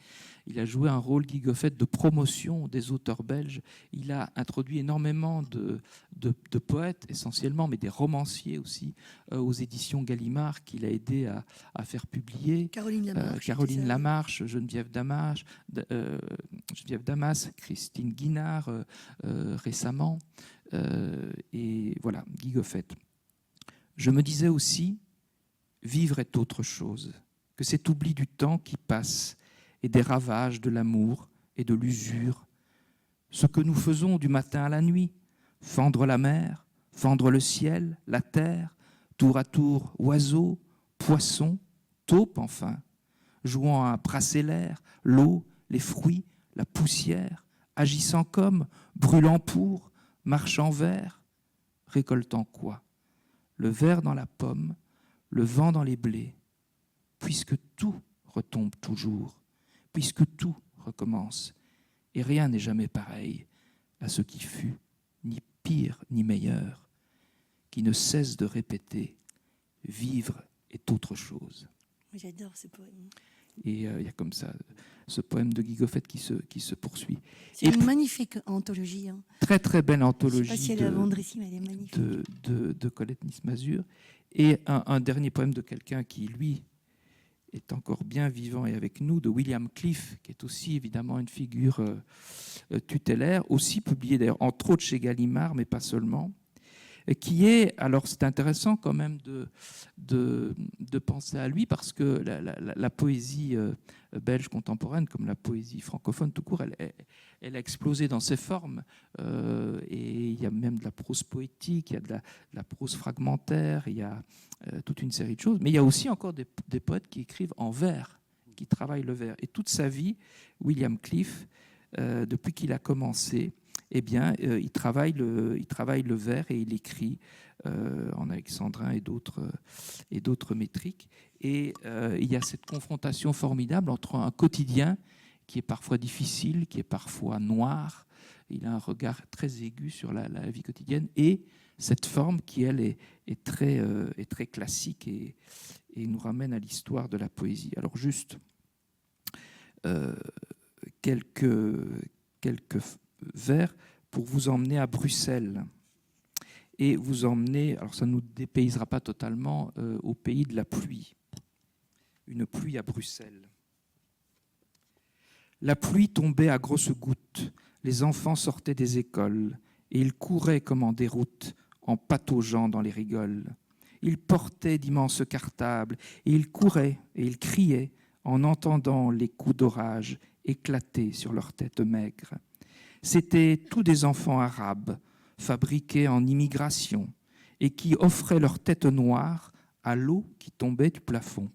Il a joué un rôle, Guy Goffet, de promotion des auteurs belges. Il a introduit énormément de poètes, essentiellement, mais des romanciers aussi, aux éditions Gallimard, qu'il a aidé à faire publier. Caroline Lamarche, Geneviève Damas, Christine Guinard, récemment. Et voilà, Guy Goffet. Je me disais aussi, vivre est autre chose, que cet oubli du temps qui passe et des ravages de l'amour et de l'usure, ce que nous faisons du matin à la nuit, fendre la mer, fendre le ciel, la terre, tour à tour oiseaux, poissons, taupes enfin, jouant à brasser l'air, l'eau, les fruits, la poussière, agissant comme, brûlant pour, marchant vers, récoltant quoi? Le ver dans la pomme, le vent dans les blés, puisque tout retombe toujours, puisque tout recommence, et rien n'est jamais pareil à ce qui fut, ni pire ni meilleur, qui ne cesse de répéter « vivre est autre chose ». J'adore ce poème. Et il y a comme ça ce poème de Guy Goffet qui se poursuit. C'est une magnifique anthologie. Hein. Très très belle anthologie. Je ne sais pas si elle est à vendre ici, mais elle est magnifique. De Colette Nice-Mazur. Et un dernier poème de quelqu'un qui, lui, est encore bien vivant et avec nous, de William Cliff, qui est aussi évidemment une figure tutélaire, aussi publié d'ailleurs entre autres chez Gallimard, mais pas seulement, qui est, alors c'est intéressant quand même de penser à lui, parce que la poésie belge contemporaine, comme la poésie francophone tout court, elle a explosé dans ses formes, et il y a même de la prose poétique, il y a de la prose fragmentaire, il y a toute une série de choses, mais il y a aussi encore des poètes qui écrivent en vers, qui travaillent le vers. Et toute sa vie, William Cliff, depuis qu'il a commencé, eh bien, il travaille le vers et il écrit en alexandrin et d'autres métriques. Et il y a cette confrontation formidable entre un quotidien qui est parfois difficile, qui est parfois noir. Il a un regard très aigu sur la vie quotidienne, et cette forme qui, elle, est très classique et nous ramène à l'histoire de la poésie. Alors juste quelques vers pour vous emmener à Bruxelles. et vous emmener, alors ça ne nous dépaysera pas totalement, au pays de la pluie. Une pluie à Bruxelles. La pluie tombait à grosses gouttes, les enfants sortaient des écoles, et ils couraient comme en déroute, en pataugeant dans les rigoles. Ils portaient d'immenses cartables, et ils couraient et ils criaient en entendant les coups d'orage éclater sur leurs têtes maigres. C'étaient tous des enfants arabes, fabriqués en immigration, et qui offraient leur tête noire à l'eau qui tombait du plafond.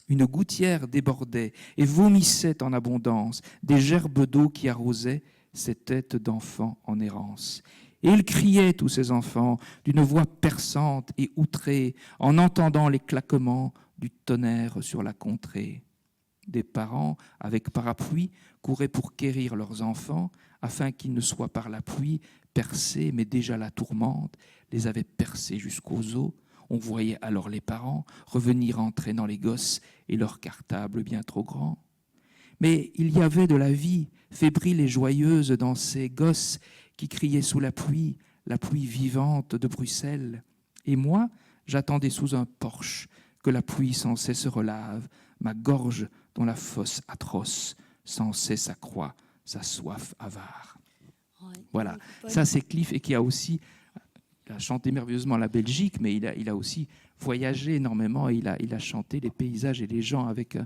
Une gouttière débordait et vomissait en abondance des gerbes d'eau qui arrosaient ces têtes d'enfants en errance. Et ils criaient, tous ces enfants, d'une voix perçante et outrée, en entendant les claquements du tonnerre sur la contrée. Des parents, avec parapluie, couraient pour quérir leurs enfants, afin qu'ils ne soient par la pluie percés, mais déjà la tourmente les avait percés jusqu'aux os. On voyait alors les parents revenir entraînant les gosses et leurs cartables bien trop grands. Mais il y avait de la vie, fébrile et joyeuse, dans ces gosses qui criaient sous la pluie vivante de Bruxelles. Et moi, j'attendais sous un porche que la pluie sans cesse relave ma gorge dont la fosse atroce sans cesse accroît sa soif avare. Ouais. Voilà, ça c'est Cliff, et qui a aussi, il a chanté merveilleusement la Belgique, mais il a aussi voyagé énormément, et il a chanté les paysages et les gens avec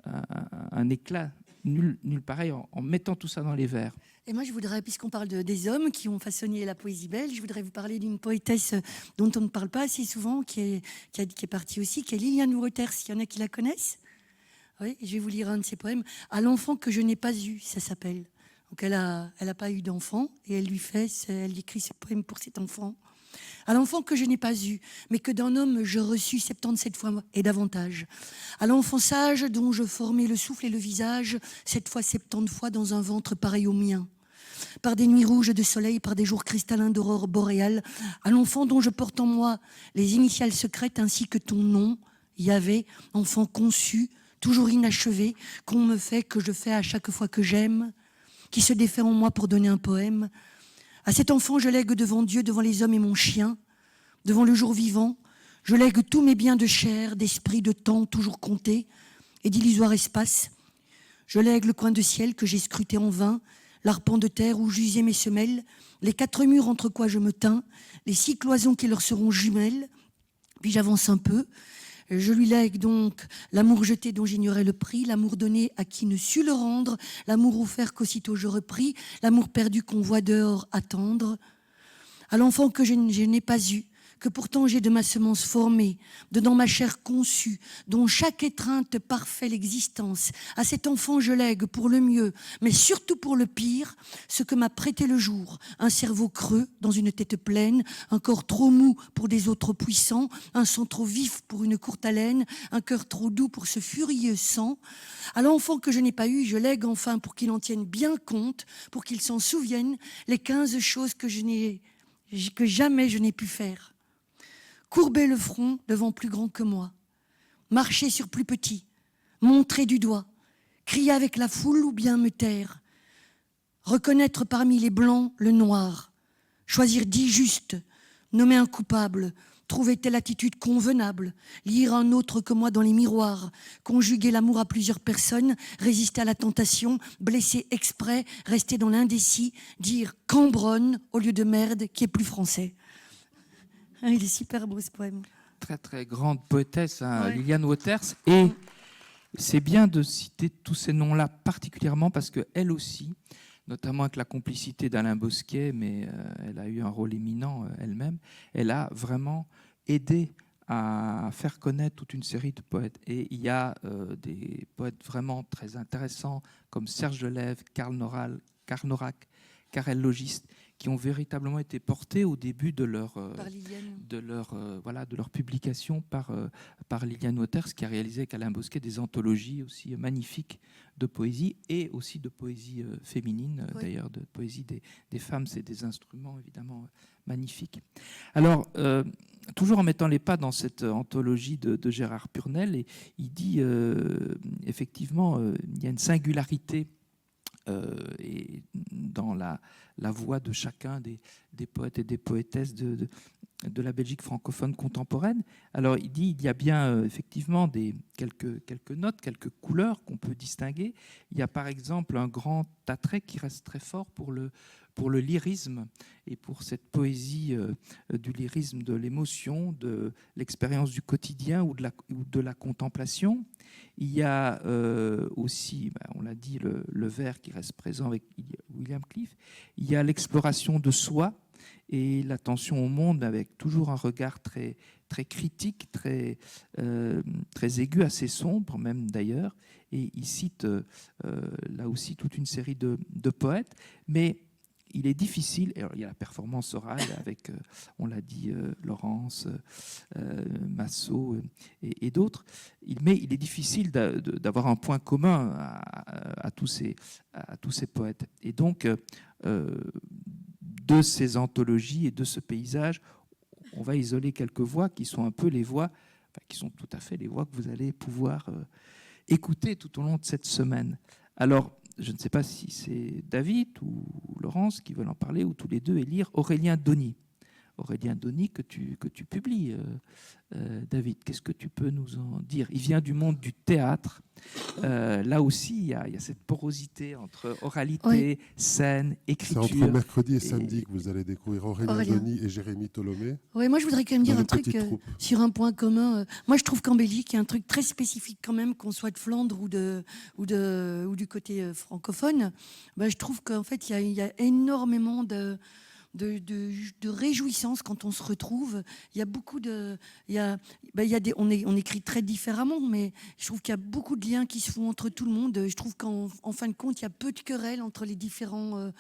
un éclat nul pareil, en mettant tout ça dans les vers. Et moi, je voudrais, puisqu'on parle des hommes qui ont façonné la poésie belge, je voudrais vous parler d'une poétesse dont on ne parle pas assez souvent, qui est partie aussi, qui est Liliane Wouters. Il y en a qui la connaissent? Oui, je vais vous lire un de ses poèmes. « À l'enfant que je n'ai pas eu », ça s'appelle. Donc elle a pas eu d'enfant, et elle écrit ce poème pour cet enfant. À l'enfant que je n'ai pas eu, mais que d'un homme je reçus 77 fois et davantage. À l'enfant sage dont je formais le souffle et le visage, 7 fois 70 fois dans un ventre pareil au mien. Par des nuits rouges de soleil, par des jours cristallins d'aurore boréale, à l'enfant dont je porte en moi les initiales secrètes ainsi que ton nom, Yahvé, enfant conçu, toujours inachevé, qu'on me fait, que je fais à chaque fois que j'aime, qui se défait en moi pour donner un poème. À cet enfant, je lègue devant Dieu, devant les hommes et mon chien, devant le jour vivant, je lègue tous mes biens de chair, d'esprit, de temps, toujours comptés, et d'illusoire espace. Je lègue le coin de ciel que j'ai scruté en vain, l'arpent de terre où j'usais mes semelles, les 4 murs entre quoi je me tins, les 6 cloisons qui leur seront jumelles. Puis j'avance un peu. Je lui lègue donc l'amour jeté dont j'ignorais le prix, l'amour donné à qui ne sut le rendre, l'amour offert qu'aussitôt je repris, l'amour perdu qu'on voit dehors attendre. À l'enfant que je n'ai pas eu, que pourtant j'ai de ma semence formée, dedans ma chair conçue, dont chaque étreinte parfait l'existence. À cet enfant je lègue pour le mieux, mais surtout pour le pire, ce que m'a prêté le jour. Un cerveau creux dans une tête pleine, un corps trop mou pour des os trop puissants, un sang trop vif pour une courte haleine, un cœur trop doux pour ce furieux sang. À l'enfant que je n'ai pas eu, je lègue enfin pour qu'il en tienne bien compte, pour qu'il s'en souvienne, les 15 choses que jamais je n'ai pu faire. Courber le front devant plus grand que moi, marcher sur plus petit, montrer du doigt, crier avec la foule ou bien me taire, reconnaître parmi les blancs le noir, choisir 10 justes, nommer un coupable, trouver telle attitude convenable, lire un autre que moi dans les miroirs, conjuguer l'amour à plusieurs personnes, résister à la tentation, blesser exprès, rester dans l'indécis, dire « cambronne » au lieu de « merde » qui est plus français. Il est super beau ce poème. Très très grande poétesse, hein, Ouais. Liliane Wouters. Et c'est bien de citer tous ces noms-là particulièrement parce qu'elle aussi, notamment avec la complicité d'Alain Bosquet, mais elle a eu un rôle éminent elle-même, elle a vraiment aidé à faire connaître toute une série de poètes. Et il y a des poètes vraiment très intéressants comme Serge Delève, Karl Norack, Karel Logiste, qui ont véritablement été portés au début de leur publication par Liliane Wouters, qui a réalisé avec Alain Bosquet des anthologies aussi magnifiques de poésie et aussi de poésie féminine, oui. D'ailleurs de poésie des femmes, c'est des instruments évidemment magnifiques. Alors, toujours en mettant les pas dans cette anthologie de Gérard Purnel, et il dit effectivement, il y a une singularité et dans la voix de chacun des poètes et des poétesses de la Belgique francophone contemporaine. Alors, il dit il y a bien effectivement quelques notes, quelques couleurs qu'on peut distinguer. Il y a par exemple un grand attrait qui reste très fort pour le lyrisme et pour cette poésie du lyrisme, de l'émotion, de l'expérience du quotidien ou de la contemplation. Il y a aussi, on l'a dit, le vers qui reste présent avec William Cliff. Il y a l'exploration de soi et l'attention au monde avec toujours un regard très, très critique, très aigu, assez sombre même d'ailleurs. Et il cite là aussi toute une série de poètes, mais il est difficile, alors il y a la performance orale avec, on l'a dit, Laurence, Massot et d'autres, mais il est difficile d'avoir un point commun à tous ces poètes. Et donc, de ces anthologies et de ce paysage, on va isoler quelques voix qui sont un peu les voix, qui sont tout à fait les voix que vous allez pouvoir écouter tout au long de cette semaine. Alors, je ne sais pas si c'est David ou Laurence qui veulent en parler, ou tous les deux, et lire Aurélien Dony. Aurélien Dony que tu publies, David. Qu'est-ce que tu peux nous en dire? Il vient du monde du théâtre. Là aussi, il y a cette porosité entre oralité, scène, écriture. C'est entre mercredi et samedi que vous allez découvrir Aurélien Dony et Jérémy Tolomé. Oui, moi je voudrais quand même dire un truc sur un point commun. Moi je trouve qu'en Belgique, il y a un truc très spécifique quand même, qu'on soit de Flandre ou du côté francophone. Je trouve qu'en fait, il y a énormément de réjouissance quand on se retrouve. Il y a beaucoup on écrit très différemment, mais je trouve qu'il y a beaucoup de liens qui se font entre tout le monde. Je trouve qu'en fin de compte, il y a peu de querelles entre les différents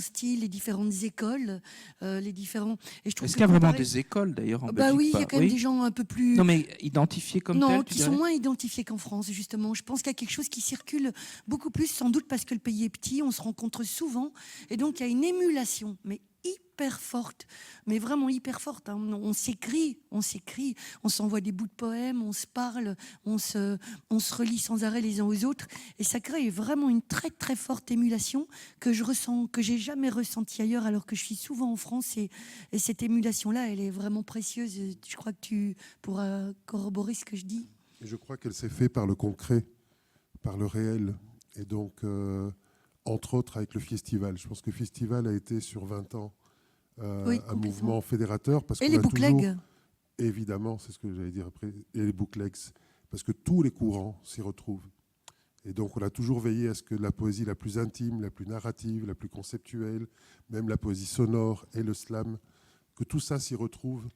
styles, les différentes écoles, les différents. Est-ce qu'il y a vraiment des écoles d'ailleurs en Belgique? Oui, il y a quand même des gens un peu plus. Non, mais identifiés comme tels. Non, qui sont moins identifiés qu'en France, justement. Je pense qu'il y a quelque chose qui circule beaucoup plus, sans doute parce que le pays est petit, on se rencontre souvent, et donc il y a une émulation, mais hyper forte, mais vraiment hyper forte. On s'écrit, on s'envoie des bouts de poèmes, on se parle, on se relie sans arrêt les uns aux autres, et ça crée vraiment une très très forte émulation que je ressens, que j'ai jamais ressentie ailleurs, alors que je suis souvent en France, et cette émulation-là, elle est vraiment précieuse. Je crois que tu pourras corroborer ce que je dis. Et je crois qu'elle s'est faite par le concret, par le réel, et donc entre autres avec le festival. Je pense que le festival a été sur 20 ans un mouvement fédérateur. Parce et les booklegs. Évidemment, c'est ce que j'allais dire après, et les booklegs, parce que tous les courants s'y retrouvent. Et donc on a toujours veillé à ce que la poésie la plus intime, la plus narrative, la plus conceptuelle, même la poésie sonore et le slam, que tout ça s'y retrouve.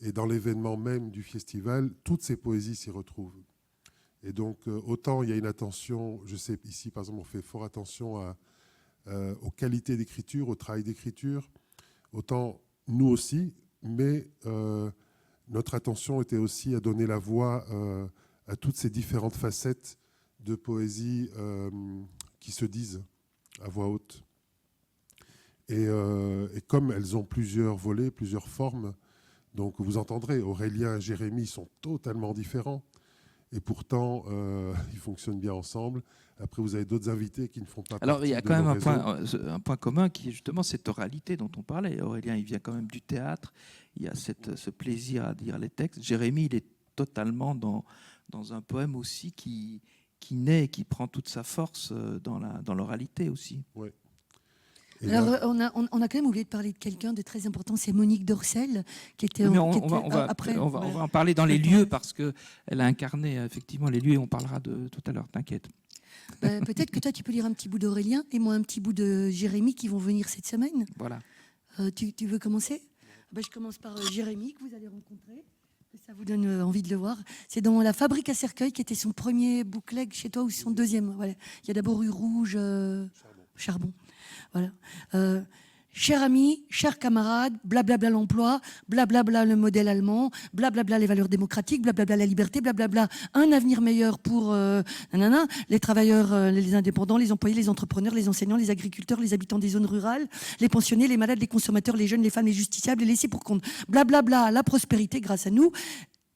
Et dans l'événement même du festival, toutes ces poésies s'y retrouvent. Et donc, autant il y a une attention, je sais ici, par exemple, on fait fort attention aux qualités d'écriture, au travail d'écriture, autant nous aussi, mais notre attention était aussi à donner la voix à toutes ces différentes facettes de poésie qui se disent à voix haute. Et comme elles ont plusieurs volets, plusieurs formes, donc vous entendrez, Aurélien et Jérémy sont totalement différents. Et pourtant, ils fonctionnent bien ensemble. Après, vous avez d'autres invités qui ne font pas partie. Alors, il y a quand même un point commun qui est justement cette oralité dont on parlait. Aurélien, il vient quand même du théâtre. Il y a ce plaisir à dire les textes. Jérémy, il est totalement dans un poème aussi qui naît, qui prend toute sa force dans l'oralité aussi. Oui. Alors, on a quand même oublié de parler de quelqu'un de très important, c'est Monique Dorcel, qui était on va en parler dans les lieux, parce qu'elle a incarné effectivement les lieux, et on parlera de tout à l'heure, t'inquiète. Peut-être que toi, tu peux lire un petit bout d'Aurélien, et moi un petit bout de Jérémy, qui vont venir cette semaine. Voilà. Tu veux commencer? Je commence par Jérémy, que vous allez rencontrer. Ça vous donne envie de le voir. C'est dans La Fabrique à cercueil, qui était son premier bookleg chez toi, ou son deuxième. Voilà. Il y a d'abord eu Rouge, Charbon. Voilà. Cher ami, cher camarade, blablabla l'emploi, blablabla le modèle allemand, blablabla les valeurs démocratiques, blablabla la liberté, blablabla un avenir meilleur pour les travailleurs, les indépendants, les employés, les entrepreneurs, les enseignants, les agriculteurs, les habitants des zones rurales, les pensionnés, les malades, les consommateurs, les jeunes, les femmes, les justiciables, les laissés pour compte. Blablabla la prospérité grâce à nous.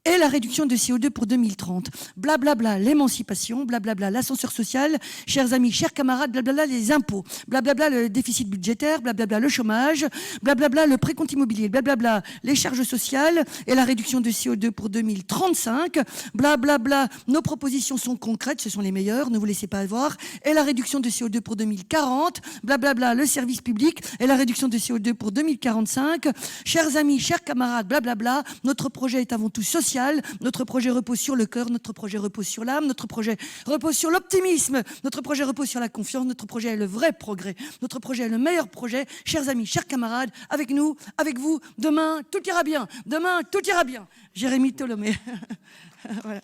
et la réduction de CO2 pour 2030. Blablabla, l'émancipation, blablabla, l'ascenseur social, chers amis, chers camarades, blablabla, les impôts, blablabla, le déficit budgétaire, blablabla, le chômage, blablabla, le précompte immobilier, blablabla, les charges sociales et la réduction de CO2 pour 2035, blablabla, nos propositions sont concrètes, ce sont les meilleures, ne vous laissez pas avoir, et la réduction de CO2 pour 2040, blablabla, le service public et la réduction de CO2 pour 2045. Chers amis, chers camarades, blablabla, notre projet est avant tout social. Notre projet repose sur le cœur, notre projet repose sur l'âme, notre projet repose sur l'optimisme, notre projet repose sur la confiance, notre projet est le vrai progrès, notre projet est le meilleur projet. Chers amis, chers camarades, avec nous, avec vous, demain, tout ira bien. Demain, tout ira bien. Jérémy Tholomé. Voilà.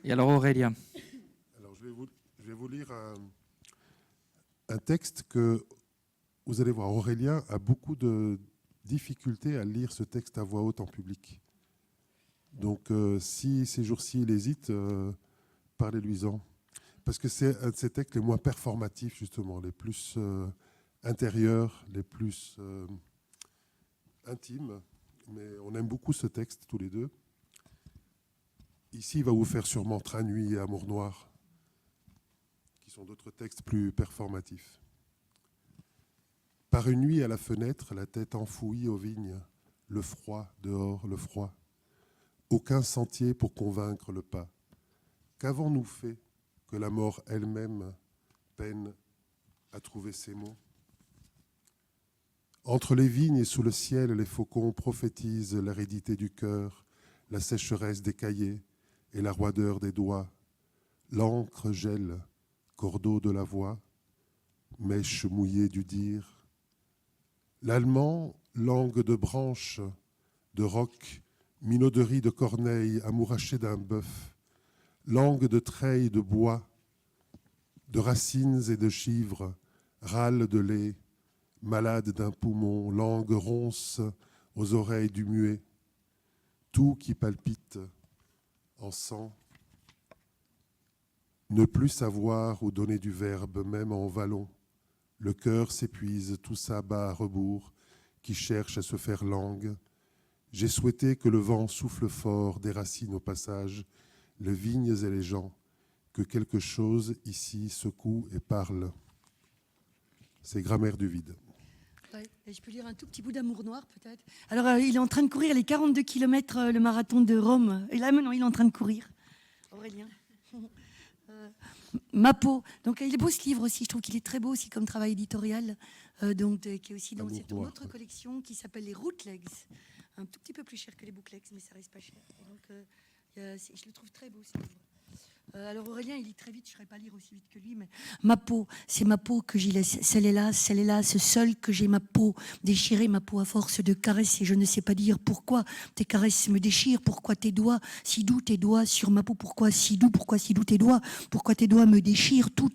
Et alors Aurélien? Alors je vais vous lire un texte que vous allez voir. Aurélien a beaucoup de difficulté à lire ce texte à voix haute en public. Donc, si ces jours-ci il hésite, parlez-lui-en. Parce que c'est un de ces textes les moins performatifs, justement, les plus intérieurs, les plus intimes. Mais on aime beaucoup ce texte, tous les deux. Ici, il va vous faire sûrement Train Nuit et Amour Noir, qui sont d'autres textes plus performatifs. Par une nuit à la fenêtre, la tête enfouie aux vignes, le froid dehors, le froid. Aucun sentier pour convaincre le pas. Qu'avons-nous fait que la mort elle-même peine à trouver ses mots? Entre les vignes et sous le ciel, les faucons prophétisent l'aridité du cœur, la sécheresse des cahiers et la roideur des doigts. L'encre gèle, cordeau de la voix, mèche mouillée du dire. L'allemand, langue de branche, de roc, minauderie de corneille, amouraché d'un bœuf, langue de treille de bois, de racines et de givre, râle de lait, malade d'un poumon, langue ronce aux oreilles du muet, tout qui palpite en sang, ne plus savoir où donner du verbe, même en vallon. Le cœur s'épuise, tout ça bat à rebours, qui cherche à se faire langue. J'ai souhaité que le vent souffle fort, des racines au passage, les vignes et les gens, que quelque chose ici secoue et parle. C'est Grammaire du vide. Ouais, et je peux lire un tout petit bout d'Amour Noir, peut-être. Alors, il est en train de courir les 42 km, le marathon de Rome. Et là, maintenant, il est en train de courir. Aurélien. Ma peau. Donc, il est beau ce livre aussi. Je trouve qu'il est très beau aussi comme travail éditorial. Qui est aussi dans cette autre collection qui s'appelle les Rootlegs. Un tout petit peu plus cher que les Booklegs, mais ça reste pas cher. Et donc, je le trouve très beau ce livre. Alors Aurélien, il lit très vite, je ne saurais pas lire aussi vite que lui, mais ma peau, c'est ma peau que j'y laisse. Celle-là, ce seul que j'ai ma peau, déchirer ma peau à force de caresses, et je ne sais pas dire pourquoi tes caresses me déchirent, pourquoi tes doigts, si doux tes doigts sur ma peau, pourquoi si doux tes doigts, pourquoi tes doigts me déchirent, tout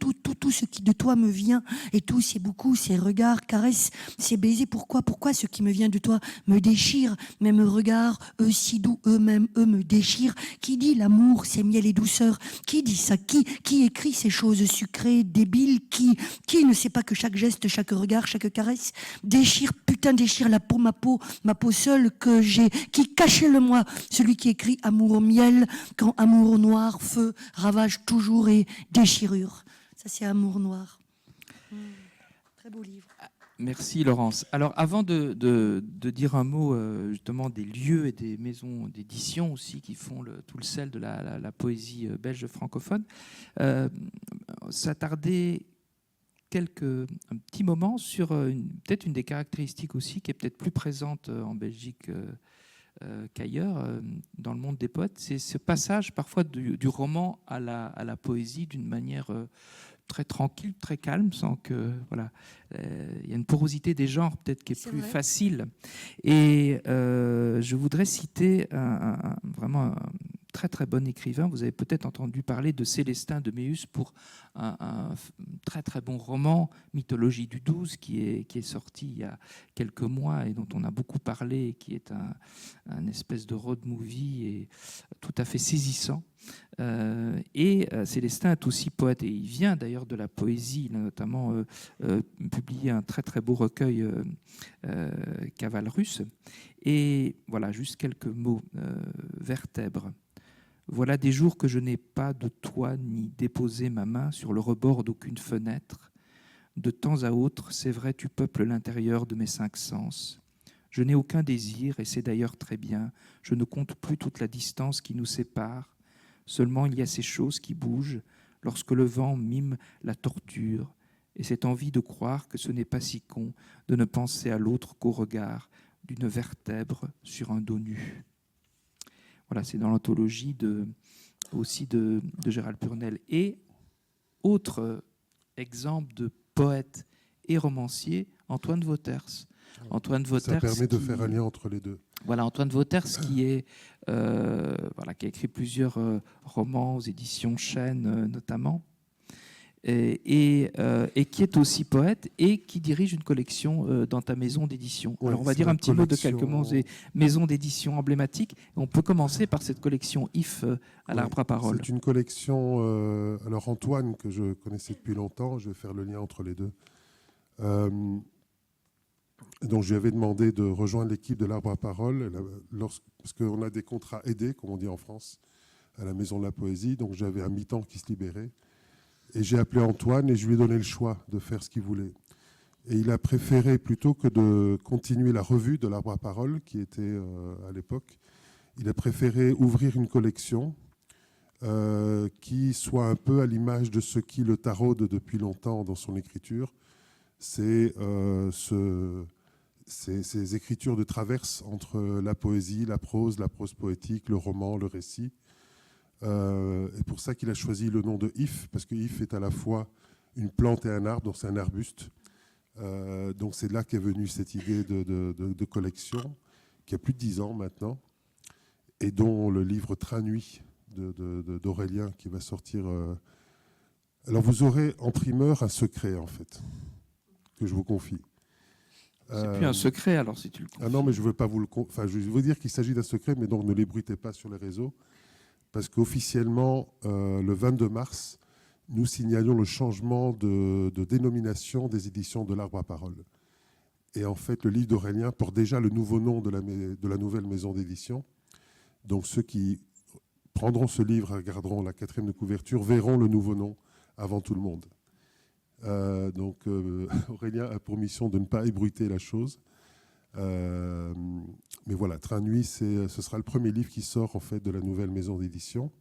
ce qui de toi me vient, et tout, c'est beaucoup, ces regards, caresses, ces baisers, pourquoi ce qui me vient de toi me déchire, même regards, eux si doux, eux-mêmes, eux me déchirent. Qui dit l'amour, c'est miel et douceur? Qui dit ça? Qui écrit ces choses sucrées, débiles? Qui ne sait pas que chaque geste, chaque regard, chaque caresse déchire la peau, ma peau seule que j'ai, qui cachait le moi, celui qui écrit amour au miel, quand amour noir, feu, ravage toujours et déchirure. Ça, c'est Amour Noir. Très beau livre. Merci Laurence. Alors avant de dire un mot justement des lieux et des maisons d'édition aussi qui font tout le sel de la poésie belge francophone, s'attarder un petit moment sur peut-être une des caractéristiques aussi qui est peut-être plus présente en Belgique qu'ailleurs dans le monde des poètes, c'est ce passage parfois du roman à la poésie d'une manière très tranquille, très calme, sans que voilà, il y a une porosité des genres peut-être qui est plus facile. Et je voudrais citer vraiment un très très bon écrivain. Vous avez peut-être entendu parler de Célestin de Méus pour un très très bon roman, Mythologie du 12, qui est sorti il y a quelques mois et dont on a beaucoup parlé, et qui est un espèce de road movie et tout à fait saisissant. Célestin est aussi poète, et il vient d'ailleurs de la poésie. Il a notamment publié un très très beau recueil, Cavale russe. Et voilà, juste quelques mots. Vertèbre. Voilà des jours que je n'ai pas de toit ni déposé ma main sur le rebord d'aucune fenêtre. De temps à autre, c'est vrai, tu peuples l'intérieur de mes 5 sens. Je n'ai aucun désir, et c'est d'ailleurs très bien. Je ne compte plus toute la distance qui nous sépare. Seulement, il y a ces choses qui bougent lorsque le vent mime la torture, et cette envie de croire que ce n'est pas si con de ne penser à l'autre qu'au regard d'une vertèbre sur un dos nu. Voilà, c'est dans l'anthologie aussi de Gérald Purnell. Et autre exemple de poète et romancier, Antoine Wauters. Antoine Wauters, ça permet de faire un lien entre les deux. Voilà, Antoine Wauters qui a écrit plusieurs romans aux éditions Chênes notamment, et qui est aussi poète et qui dirige une collection dans ta maison d'édition. Ouais, alors on va dire un petit mot de quelques collection... maisons d'édition emblématiques. On peut commencer par cette collection If à l'Arbre à Parole. C'est une collection... alors Antoine, que je connaissais depuis longtemps, je vais faire le lien entre les deux. Donc je lui avais demandé de rejoindre l'équipe de l'Arbre à Parole, parce qu'on a des contrats aidés, comme on dit en France, à la Maison de la Poésie. Donc j'avais un mi-temps qui se libérait. Et j'ai appelé Antoine et je lui ai donné le choix de faire ce qu'il voulait. Et il a préféré, plutôt que de continuer la revue de l'Arbre à Parole, qui était à l'époque, il a préféré ouvrir une collection qui soit un peu à l'image de ce qui le taraude depuis longtemps dans son écriture. C'est ces écritures de traverse entre la poésie, la prose poétique, le roman, le récit. Et pour ça qu'il a choisi le nom de If, parce que If est à la fois une plante et un arbre, donc c'est un arbuste. Donc c'est là qu'est venue cette idée de collection, qui a plus de 10 ans maintenant, et dont le livre Train Nuit d'Aurélien qui va sortir. Alors vous aurez en primeur un secret, en fait, que je vous confie. C'est plus un secret, alors, si tu le confies. Ah non, mais je veux pas vous le... Enfin, je veux dire qu'il s'agit d'un secret, mais donc ne l'ébruitez pas sur les réseaux. Parce qu'officiellement, le 22 mars, nous signalions le changement de dénomination des éditions de l'Arbre à Parole. Et en fait, le livre d'Aurélien porte déjà le nouveau nom de la nouvelle maison d'édition. Donc ceux qui prendront ce livre, regarderont la 4e de couverture, verront le nouveau nom avant tout le monde. Donc Aurélien a pour mission de ne pas ébruiter la chose. Mais voilà, Train Nuit, ce sera le premier livre qui sort en fait de la nouvelle maison d'édition.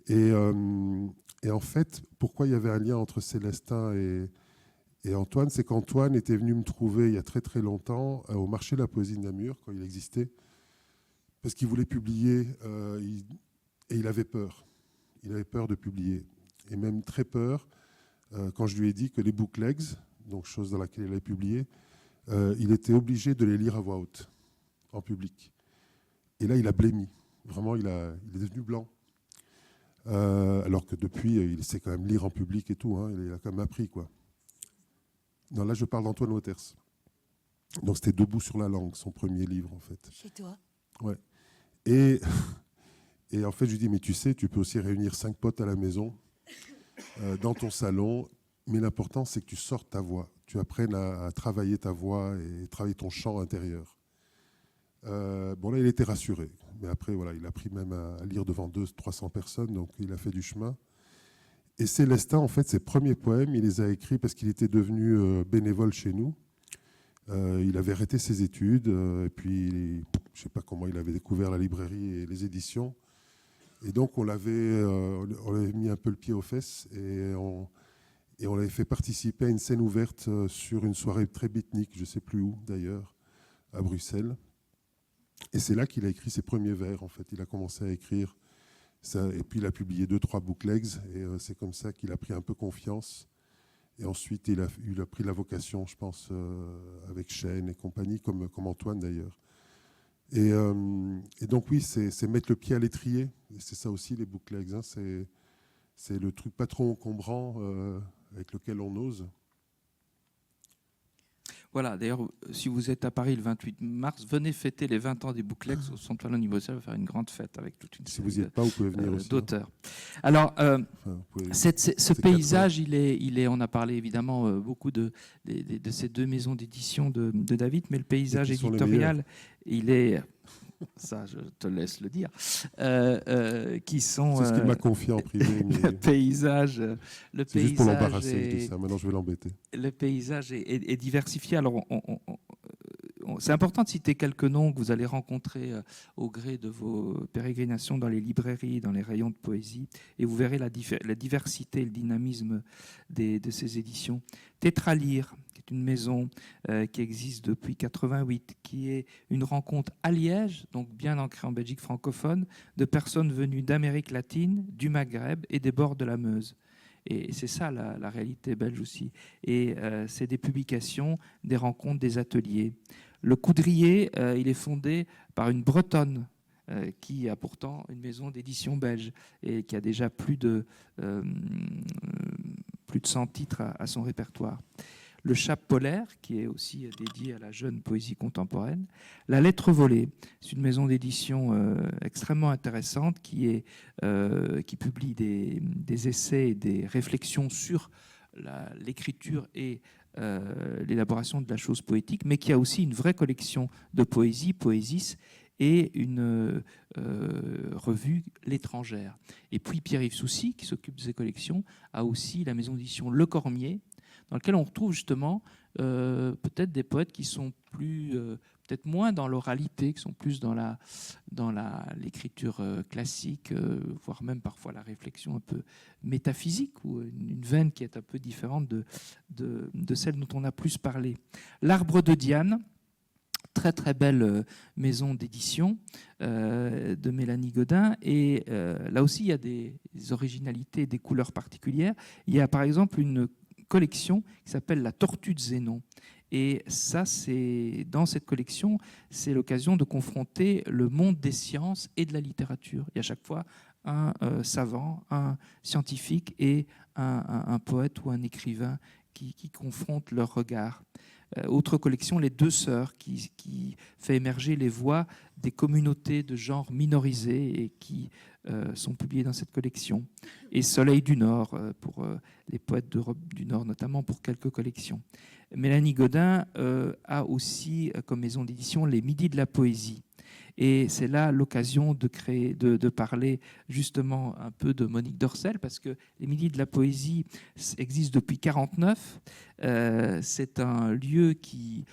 Et en fait, pourquoi il y avait un lien entre Célestin et Antoine, c'est qu'Antoine était venu me trouver il y a très très longtemps au marché de la poésie de Namur, quand il existait, parce qu'il voulait publier et il avait peur. Il avait peur de publier, et même très peur quand je lui ai dit que les booklegs, donc chose dans laquelle il avait publié, il était obligé de les lire à voix haute, en public. Et là, il a blêmi. Vraiment, il est devenu blanc. Alors que depuis, il sait quand même lire en public et tout. Hein, il a quand même appris, quoi. Non, là, je parle d'Antoine Wauters. Donc, c'était Debout sur la langue, son premier livre, en fait. Chez toi. Ouais. Et en fait, je lui dis, mais tu sais, tu peux aussi réunir 5 potes à la maison, dans ton salon, mais l'important, c'est que tu sortes ta voix. Tu apprennes à travailler ta voix et travailler ton chant intérieur. Bon, là, il était rassuré. Mais après, voilà, il a appris même à lire devant 200-300 personnes, donc il a fait du chemin. Et Célestin, en fait, ses premiers poèmes, il les a écrits parce qu'il était devenu bénévole chez nous. Il avait arrêté ses études, et puis, je ne sais pas comment il avait découvert la librairie et les éditions. Et donc, on l'avait mis un peu le pied aux fesses, et on l'avait fait participer à une scène ouverte sur une soirée très beatnik, je ne sais plus où d'ailleurs, à Bruxelles. Et c'est là qu'il a écrit ses premiers vers, en fait. Il a commencé à écrire ça, et puis il a publié 2-3 booklegs, et c'est comme ça qu'il a pris un peu confiance. Et ensuite, il a pris la vocation, je pense, avec Chênes et compagnie, comme Antoine d'ailleurs. Et donc oui, c'est mettre le pied à l'étrier. Et c'est ça aussi, les booklegs. Hein, c'est le truc pas trop encombrant, avec lequel on ose. Voilà, d'ailleurs, si vous êtes à Paris le 28 mars, venez fêter les 20 ans des Bouclex au Centre Wallonie-Bruxelles. On va faire une grande fête avec toute une Si vous n'y série êtes pas, vous pouvez venir aussi. d'auteurs. Alors, Enfin, vous pouvez- ce c'est paysage, il est, on a parlé évidemment beaucoup de ces deux maisons d'édition de David, mais le paysage Et qui sont les éditorial, il est, ça je te laisse le dire, qui sont... C'est ce qu'il m'a confié en privé. Mais le paysage, c'est juste pour l'embarrasser, je dis ça. Maintenant, je vais l'embêter. le paysage est diversifié. Alors, c'est important de citer quelques noms que vous allez rencontrer au gré de vos pérégrinations dans les librairies, dans les rayons de poésie, et vous verrez la diversité et le dynamisme de ces éditions. Tétralire, qui est une maison qui existe depuis 88, qui est une rencontre à Liège, donc bien ancrée en Belgique francophone, de personnes venues d'Amérique latine, du Maghreb et des bords de la Meuse. Et c'est ça la réalité belge aussi. Et c'est des publications, des rencontres, des ateliers. Le Coudrier, il est fondé par une Bretonne qui a pourtant une maison d'édition belge et qui a déjà plus de 100 titres à son répertoire. Le Chape polaire, qui est aussi dédié à la jeune poésie contemporaine. La Lettre volée, c'est une maison d'édition extrêmement intéressante qui publie des essais et des réflexions sur l'écriture et l'élaboration de la chose poétique, mais qui a aussi une vraie collection de poésie, Poésis, et une revue L'Étrangère. Et puis Pierre-Yves Soucy, qui s'occupe de ces collections, a aussi la maison d'édition Le Cormier, dans laquelle on retrouve justement peut-être des poètes qui sont peut-être moins dans l'oralité, qui sont plus dans l'écriture classique, voire même parfois la réflexion un peu métaphysique, ou une veine qui est un peu différente de celle dont on a plus parlé. L'Arbre de Diane, très très belle maison d'édition de Mélanie Godin, et là aussi il y a des originalités, des couleurs particulières. Il y a par exemple une collection qui s'appelle La Tortue de Zénon. Et ça, dans cette collection, c'est l'occasion de confronter le monde des sciences et de la littérature. Il y a à chaque fois un savant, un scientifique et un poète ou un écrivain qui confrontent leurs regards. Autre collection, Les Deux Sœurs, qui fait émerger les voix des communautés de genre minorisées et qui sont publiées dans cette collection. Et Soleil du Nord, pour les poètes d'Europe du Nord, notamment pour quelques collections. Mélanie Godin a aussi comme maison d'édition Les Midis de la Poésie. Et c'est là l'occasion de parler justement un peu de Monique Dorcel, parce que les Midis de la Poésie existent depuis 1949. C'est un lieu qui,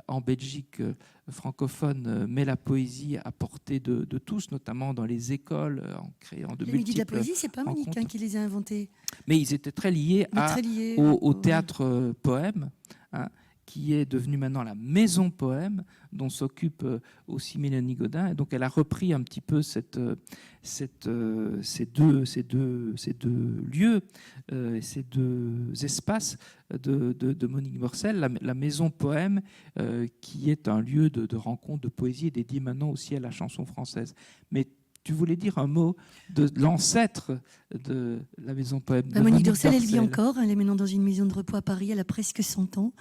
en Belgique francophone, met la poésie à portée de tous, notamment dans les écoles, en créant de multiples rencontres. Les Midis de la Poésie, c'est pas Monique qui les a inventés. Mais ils étaient très liés au théâtre poème, hein, qui est devenue maintenant la Maison Poème, dont s'occupe aussi Mélanie Godin. Et donc elle a repris un petit peu ces deux lieux, ces deux espaces de Monique Dorcel, la Maison Poème, qui est un lieu de rencontre, de poésie, et dédié maintenant aussi à la chanson française. Mais tu voulais dire un mot de l'ancêtre de la Maison Poème. Monique Dorcel, elle vit encore. Elle est maintenant dans une maison de repos à Paris. Elle a presque 100 ans.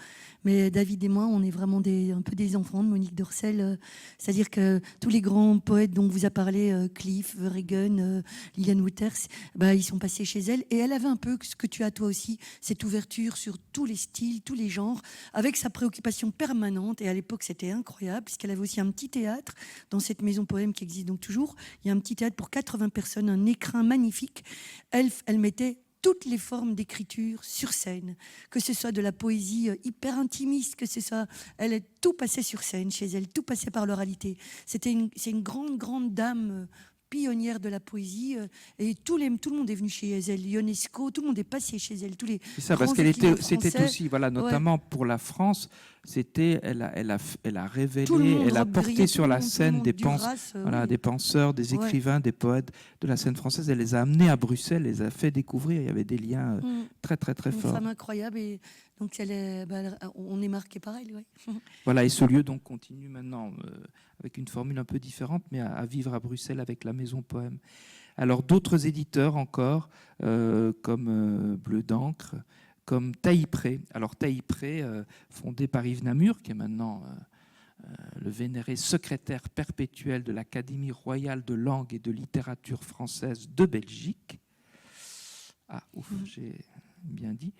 Mais David et moi, on est vraiment un peu des enfants de Monique Dorcel. C'est-à-dire que tous les grands poètes dont vous a parlé, Cliff, Verhaegen, Liliane Wouters, ils sont passés chez elle. Et elle avait un peu ce que tu as toi aussi, cette ouverture sur tous les styles, tous les genres, avec sa préoccupation permanente. Et à l'époque, c'était incroyable, puisqu'elle avait aussi un petit théâtre dans cette Maison Poème qui existe donc toujours. Il y a un petit théâtre pour 80 personnes, un écrin magnifique. Elle mettait toutes les formes d'écriture sur scène, que ce soit de la poésie hyper intimiste, que ce soit... tout passait sur scène chez elle, tout passait par l'oralité. C'est une grande dame pionnière de la poésie, et tout le monde est venu chez elle. Ionesco, tout le monde est passé chez elle. C'est ça, parce qu'elle c'était aussi, voilà, notamment pour la France, elle a révélé, elle a porté sur la scène des penseurs, des écrivains, des poètes de la scène française. Elle les a amenés à Bruxelles, les a fait découvrir. Il y avait des liens très forts. Une femme incroyable, et donc on est marqué par elle. Ouais. Voilà, et ce lieu donc continue maintenant avec une formule un peu différente, mais à vivre à Bruxelles avec la Maison Poème. Alors d'autres éditeurs encore, comme Bleu d'encre, comme Taillis-Pré. Alors Taillis-Pré, fondé par Yves Namur, qui est maintenant le vénéré secrétaire perpétuel de l'Académie royale de langue et de littérature française de Belgique. Ah, ouf, j'ai bien dit.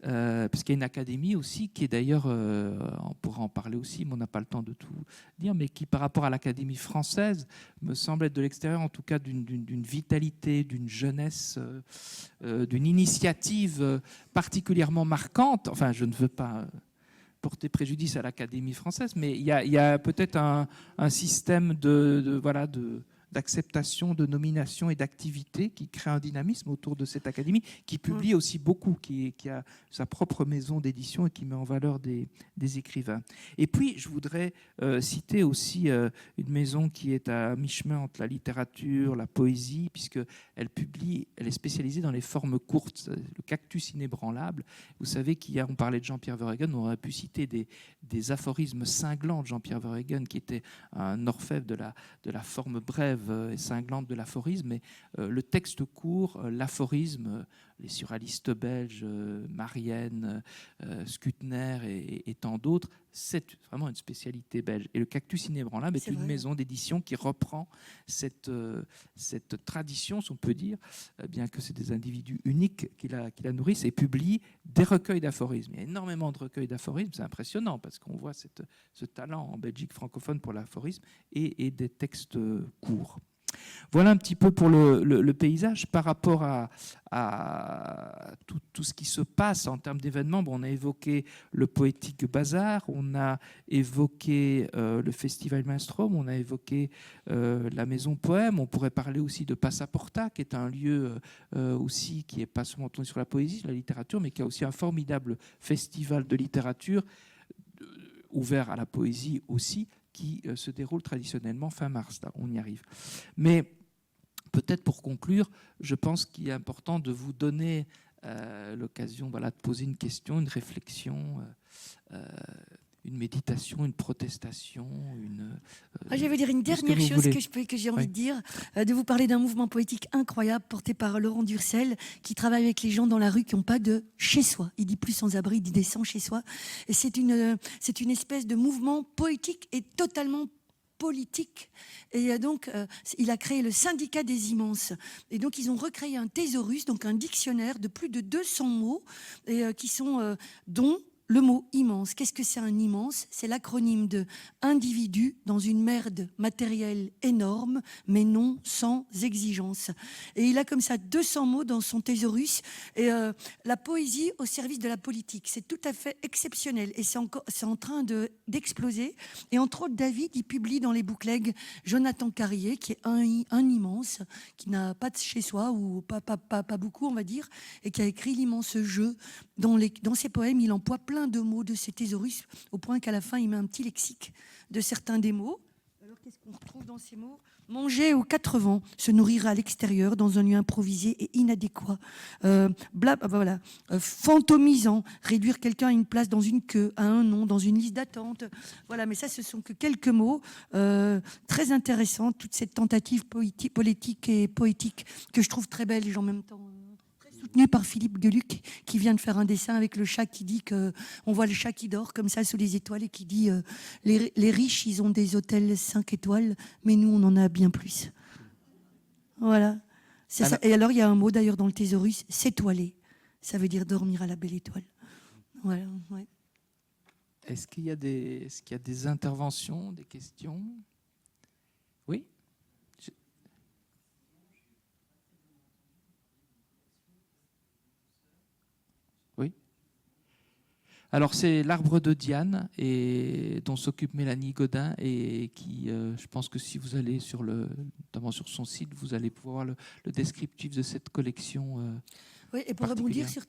Parce qu'il y a une académie aussi qui est d'ailleurs, on pourra en parler aussi, mais on n'a pas le temps de tout dire, mais qui par rapport à l'Académie française me semble être de l'extérieur, en tout cas d'une vitalité, d'une jeunesse, d'une initiative particulièrement marquante. Enfin, je ne veux pas porter préjudice à l'Académie française, mais il y a peut-être un système d'acceptation, de nomination et d'activité qui crée un dynamisme autour de cette académie, qui publie aussi beaucoup, qui a sa propre maison d'édition et qui met en valeur des écrivains. Et puis, je voudrais citer aussi une maison qui est à mi-chemin entre la littérature, la poésie, puisqu'elle publie, elle est spécialisée dans les formes courtes, le Cactus inébranlable. Vous savez on parlait de Jean-Pierre Verheugen, on aurait pu citer des aphorismes cinglants de Jean-Pierre Verheugen, qui était un orfèvre de la forme brève et cinglante de l'aphorisme, mais le texte court, l'aphorisme, les surréalistes belges, Marienne, Skutner et tant d'autres, c'est vraiment une spécialité belge. Et le Cactus inébranlable est une maison d'édition qui reprend cette tradition, si on peut dire, bien que c'est des individus uniques qui la nourrissent, et publie des recueils d'aphorismes. Il y a énormément de recueils d'aphorismes, c'est impressionnant, parce qu'on voit ce talent en Belgique francophone pour l'aphorisme et des textes courts. Voilà un petit peu pour le paysage. Par rapport à tout ce qui se passe en termes d'événements, on a évoqué le Poétique Bazar, on a évoqué le Festival Maelstrom, on a évoqué la Maison Poème, on pourrait parler aussi de Passaporta, qui est un lieu aussi qui n'est pas seulement tourné sur la poésie, la littérature, mais qui a aussi un formidable festival de littérature ouvert à la poésie aussi, qui se déroule traditionnellement fin mars. Là, on y arrive. Mais peut-être pour conclure, je pense qu'il est important de vous donner l'occasion de poser une question, une réflexion, une méditation, une protestation. Je vais dire une dernière chose que j'ai envie de dire, de vous parler d'un mouvement poétique incroyable porté par Laurent Durcel, qui travaille avec les gens dans la rue qui n'ont pas de chez-soi. Il dit plus sans abri, il dit des sans chez-soi. Et c'est une espèce de mouvement poétique et totalement politique. Et donc, il a créé le syndicat des immenses. Et donc, ils ont recréé un thésaurus, donc un dictionnaire de plus de 200 mots, et, qui sont dont le mot immense. Qu'est-ce que c'est un immense? C'est l'acronyme de individu dans une merde matérielle énorme, mais non sans exigence. Et il a comme ça 200 mots dans son thésaurus. Et la poésie au service de la politique, c'est tout à fait exceptionnel. Et c'est en train d'exploser. Et entre autres, David, il publie dans les bouclegs Jonathan Carrier, qui est un immense, qui n'a pas de chez soi, ou pas beaucoup, on va dire, et qui a écrit l'immense jeu. Dans ses poèmes, il emploie plein de mots de ses thésaurus, au point qu'à la fin, il met un petit lexique de certains des mots. Alors, qu'est-ce qu'on retrouve dans ces mots? Manger aux 4 vents, se nourrir à l'extérieur, dans un lieu improvisé et inadéquat. Fantomisant, réduire quelqu'un à une place dans une queue, à un nom, dans une liste d'attente. Voilà, mais ça, ce sont que quelques mots très intéressants, toute cette tentative politique et poétique que je trouve très belle et en même temps soutenu par Philippe Geluc, qui vient de faire un dessin avec le chat qui dit que on voit le chat qui dort comme ça sous les étoiles et qui dit les riches, ils ont des hôtels 5 étoiles, mais nous, on en a bien plus. Voilà. C'est ça. Et alors, il y a un mot d'ailleurs dans le thésaurus, s'étoiler. Ça veut dire dormir à la belle étoile. Voilà. Ouais. Est-ce qu'il y a des interventions, des questions? Oui. Alors, c'est l'arbre de Diane, dont s'occupe Mélanie Godin, et qui, je pense que si vous allez notamment sur son site, vous allez pouvoir voir le descriptif de cette collection. Oui, et pour rebondir sur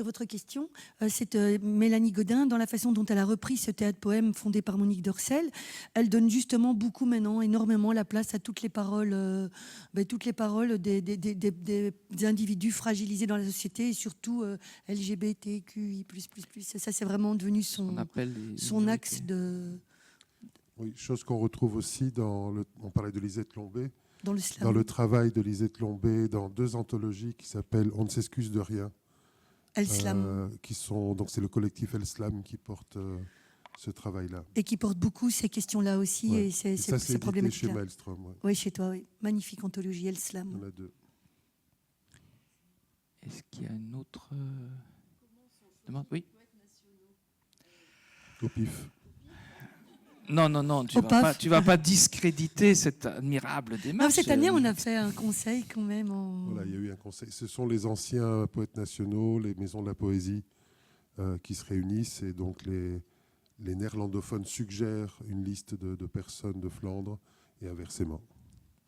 votre question, c'est Mélanie Godin, dans la façon dont elle a repris ce théâtre-poème fondé par Monique Dorcel, elle donne justement beaucoup maintenant, énormément la place à toutes les paroles des individus fragilisés dans la société, et surtout LGBTQI++. Ça, c'est vraiment devenu son axe Oui, chose qu'on retrouve aussi on parlait de Lisette Lombé, dans le slam. dans le travail de Lisette Lombé, dans 2 anthologies qui s'appellent On ne s'excuse de rien, El Slam. donc c'est le collectif El Slam qui porte ce travail-là. Et qui porte beaucoup ces questions-là aussi, Ouais. et ces ça, c'est édité chez problématiques-là. Maelstrom. Ouais. Oui, chez toi, oui. Magnifique anthologie, El Il y Slam. en a 2. Est-ce qu'il y a une autre demande? Oui. Au pif. Non, tu vas pas discréditer cette admirable démarche. Non, cette année, on a fait un conseil quand même. Voilà, il y a eu un conseil. Ce sont les anciens poètes nationaux, les maisons de la poésie qui se réunissent, et donc les néerlandophones suggèrent une liste de personnes de Flandre et inversement.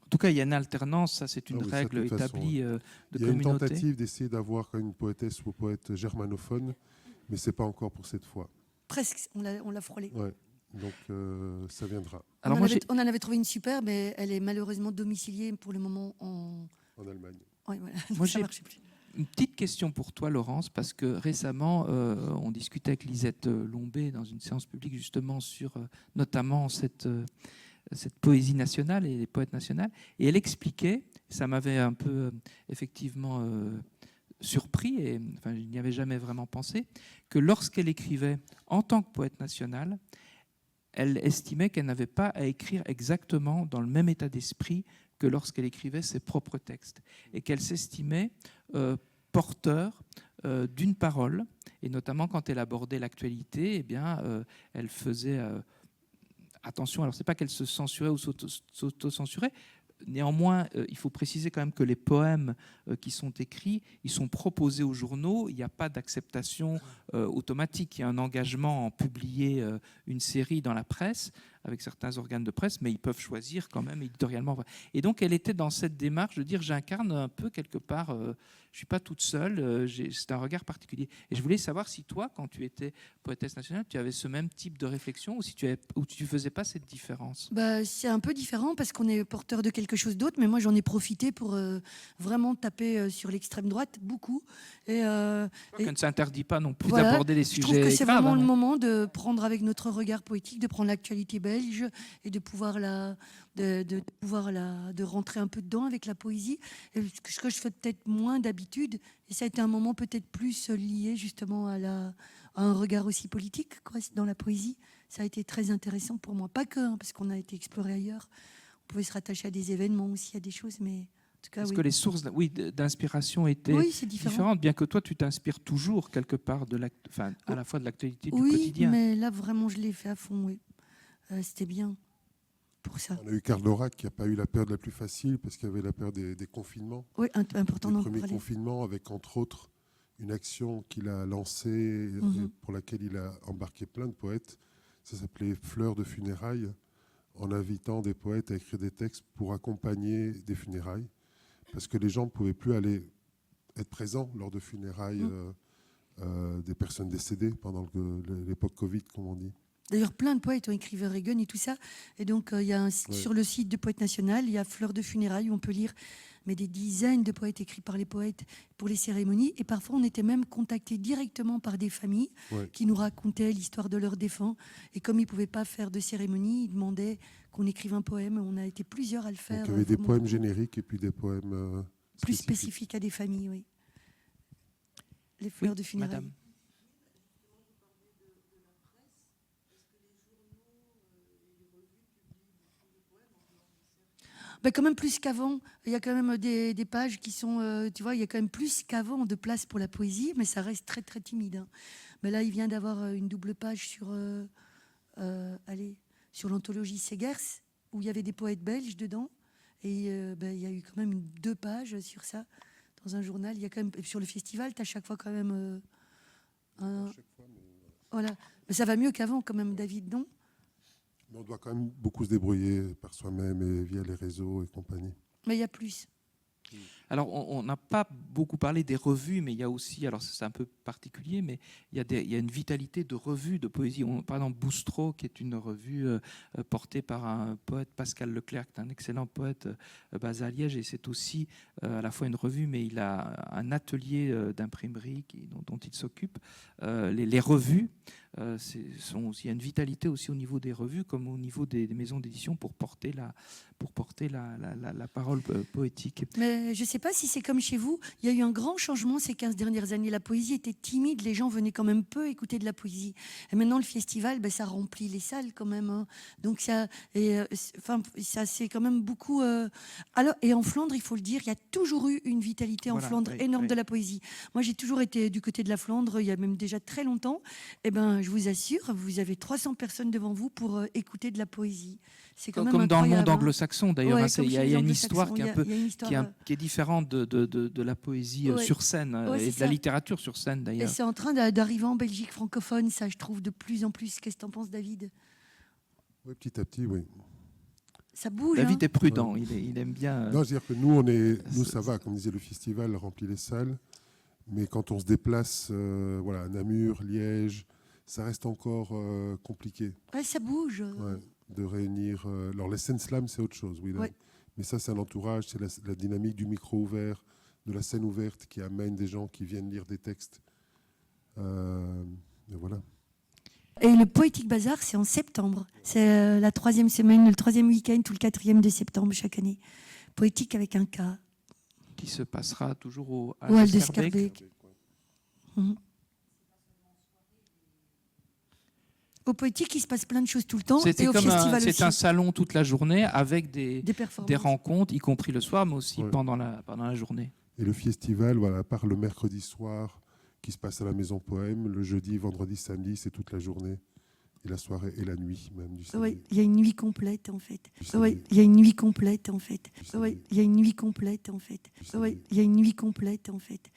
En tout cas, il y a une alternance, ça c'est une Ah oui, ça, règle de toute établie façon, de Il y a une communauté. tentative d'essayer d'avoir une poétesse ou poète germanophone, mais c'est pas encore pour cette fois. Presque, on l'a frôlé. Ouais. Donc ça viendra Alors On en avait trouvé une super, mais elle est malheureusement domiciliée pour le moment en Allemagne. Ouais, voilà. Moi, Ça j'ai marchait plus. une petite question pour toi, Laurence, parce que récemment, on discutait avec Lisette Lombé dans une séance publique justement sur notamment cette poésie nationale et les poètes nationaux, et elle expliquait, ça m'avait un peu effectivement surpris, et enfin, je n'y avais jamais vraiment pensé, que lorsqu'elle écrivait en tant que poète nationale, elle estimait qu'elle n'avait pas à écrire exactement dans le même état d'esprit que lorsqu'elle écrivait ses propres textes, et qu'elle s'estimait porteur d'une parole, et notamment quand elle abordait l'actualité, eh bien, elle faisait attention. Alors, c'est pas qu'elle se censurait ou s'auto-censurait. Néanmoins, il faut préciser quand même que les poèmes qui sont écrits, ils sont proposés aux journaux. Il n'y a pas d'acceptation automatique. Il y a un engagement en publier une série dans la presse avec certains organes de presse, mais ils peuvent choisir quand même éditorialement. Et donc, elle était dans cette démarche de dire, j'incarne un peu quelque part, je suis pas toute seule, c'est un regard particulier. Et je voulais savoir si toi, quand tu étais poétesse nationale, tu avais ce même type de réflexion, ou tu faisais pas cette différence. C'est un peu différent parce qu'on est porteur de quelque chose d'autre, mais moi j'en ai profité pour vraiment taper sur l'extrême droite, beaucoup. Et ne s'interdit pas non plus voilà, d'aborder les je sujets trouve que c'est graves, vraiment hein. le moment de prendre avec notre regard poétique, de prendre l'actualité belge et de pouvoir de rentrer un peu dedans avec la poésie. Et ce que je fais peut-être moins d'habitude, et ça a été un moment peut-être plus lié justement à un regard aussi politique, quoi, dans la poésie. Ça a été très intéressant pour moi. Pas que, hein, parce qu'on a été exploré ailleurs. On pouvait se rattacher à des événements aussi, à des choses, mais en tout cas, Est-ce oui. que les sources d'inspiration étaient Oui, c'est différent. différentes, bien que toi, tu t'inspires toujours quelque part à la fois de l'actualité du quotidien. Oui, mais là, vraiment, je l'ai fait à fond, oui. C'était bien pour ça. On a eu Karl Lorac qui n'a pas eu la période la plus facile parce qu'il y avait la période des confinements. Oui, important Le d'en premier parler. confinement, avec entre autres une action qu'il a lancée et pour laquelle il a embarqué plein de poètes. Ça s'appelait Fleurs de funérailles, en invitant des poètes à écrire des textes pour accompagner des funérailles, parce que les gens ne pouvaient plus être présents lors de funérailles des personnes décédées pendant l'époque Covid, comme on dit. D'ailleurs, plein de poètes ont écrit Verhaegen et tout ça. Et donc, il y a sur le site de Poète National, il y a Fleurs de funérailles où on peut lire des dizaines de poètes écrits par les poètes pour les cérémonies. Et parfois, on était même contactés directement par des familles qui nous racontaient l'histoire de leurs défunts. Et comme ils ne pouvaient pas faire de cérémonie, ils demandaient qu'on écrive un poème. On a été plusieurs à le faire. Donc, il y avait des poèmes génériques et puis des poèmes plus spécifiques à des familles, oui. Les fleurs de funérailles. Madame. Quand même plus qu'avant. Il y a quand même des pages qui sont, tu vois, il y a quand même plus qu'avant de place pour la poésie, mais ça reste très très timide. Hein. Mais là, il vient d'avoir une double page sur l'anthologie Segers, où il y avait des poètes belges dedans, et il y a eu quand même 2 pages sur ça dans un journal. Il y a quand même sur le festival, tu as chaque fois quand même voilà. Mais ça va mieux qu'avant quand même, David, non? Mais on doit quand même beaucoup se débrouiller par soi-même et via les réseaux et compagnie. Mais il y a plus. Alors, on n'a pas beaucoup parlé des revues, mais il y a aussi, alors c'est un peu particulier, mais il y a une vitalité de revues de poésie. Par exemple, Boustro, qui est une revue portée par un poète, Pascal Leclerc, qui est un excellent poète basé à Liège, et c'est aussi à la fois une revue, mais il a un atelier d'imprimerie dont il s'occupe. Les revues il y a une vitalité aussi au niveau des revues comme au niveau des maisons d'édition pour porter la parole poétique. Mais je ne sais pas si c'est comme chez vous. Il y a eu un grand changement ces 15 dernières années. La poésie était timide, les gens venaient quand même peu écouter de la poésie. Et maintenant, le festival, ça remplit les salles quand même, hein. Donc ça c'est quand même beaucoup. Alors, et en Flandre, il faut le dire, il y a toujours eu une vitalité en Flandre énorme de la poésie. Moi, j'ai toujours été du côté de la Flandre, il y a même déjà très longtemps. Et je vous assure, vous avez 300 personnes devant vous pour écouter de la poésie. C'est quand même comme dans le monde incroyable, hein. anglo-saxon d'ailleurs. Ouais, Il y a une histoire qui est est différente de la poésie sur scène et de la littérature sur scène Et d'ailleurs. c'est en train d'arriver en Belgique francophone, ça, je trouve, de plus en plus. Qu'est-ce que t'en penses, David? Oui, petit à petit, oui. Ça bouge. David hein. est prudent, il aime bien. Non, c'est-à-dire que nous, ça va. Comme disait, le festival remplit les salles. Mais quand on se déplace, à Namur, Liège, ça reste encore compliqué. Ouais, ça bouge. Ouais, de réunir. Alors, les scènes slam, c'est autre chose, oui. Ouais. Mais ça, c'est un entourage, c'est la dynamique du micro ouvert, de la scène ouverte qui amène des gens qui viennent lire des textes. Et voilà. Et le Poétique Bazar, c'est en septembre. C'est la 3e semaine, le 3e week-end, tout le 4e de septembre chaque année. Poétique avec un K. Qui se passera toujours à Hall Scarbeck. d'Escarbeck. Au Poétique, il se passe plein de choses tout le temps. Et au festival aussi. C'est un salon toute la journée avec des performances. rencontres, y compris le soir, mais aussi pendant la journée. Et le festival, à part le mercredi soir qui se passe à la Maison Poème, le jeudi, vendredi, samedi, c'est toute la journée. Et la soirée et la nuit même du samedi. Oui, il y a une nuit complète en fait. Oui, il y a une nuit complète en fait. Oui, il y a une nuit complète en fait. Oui, il y a une nuit complète en fait.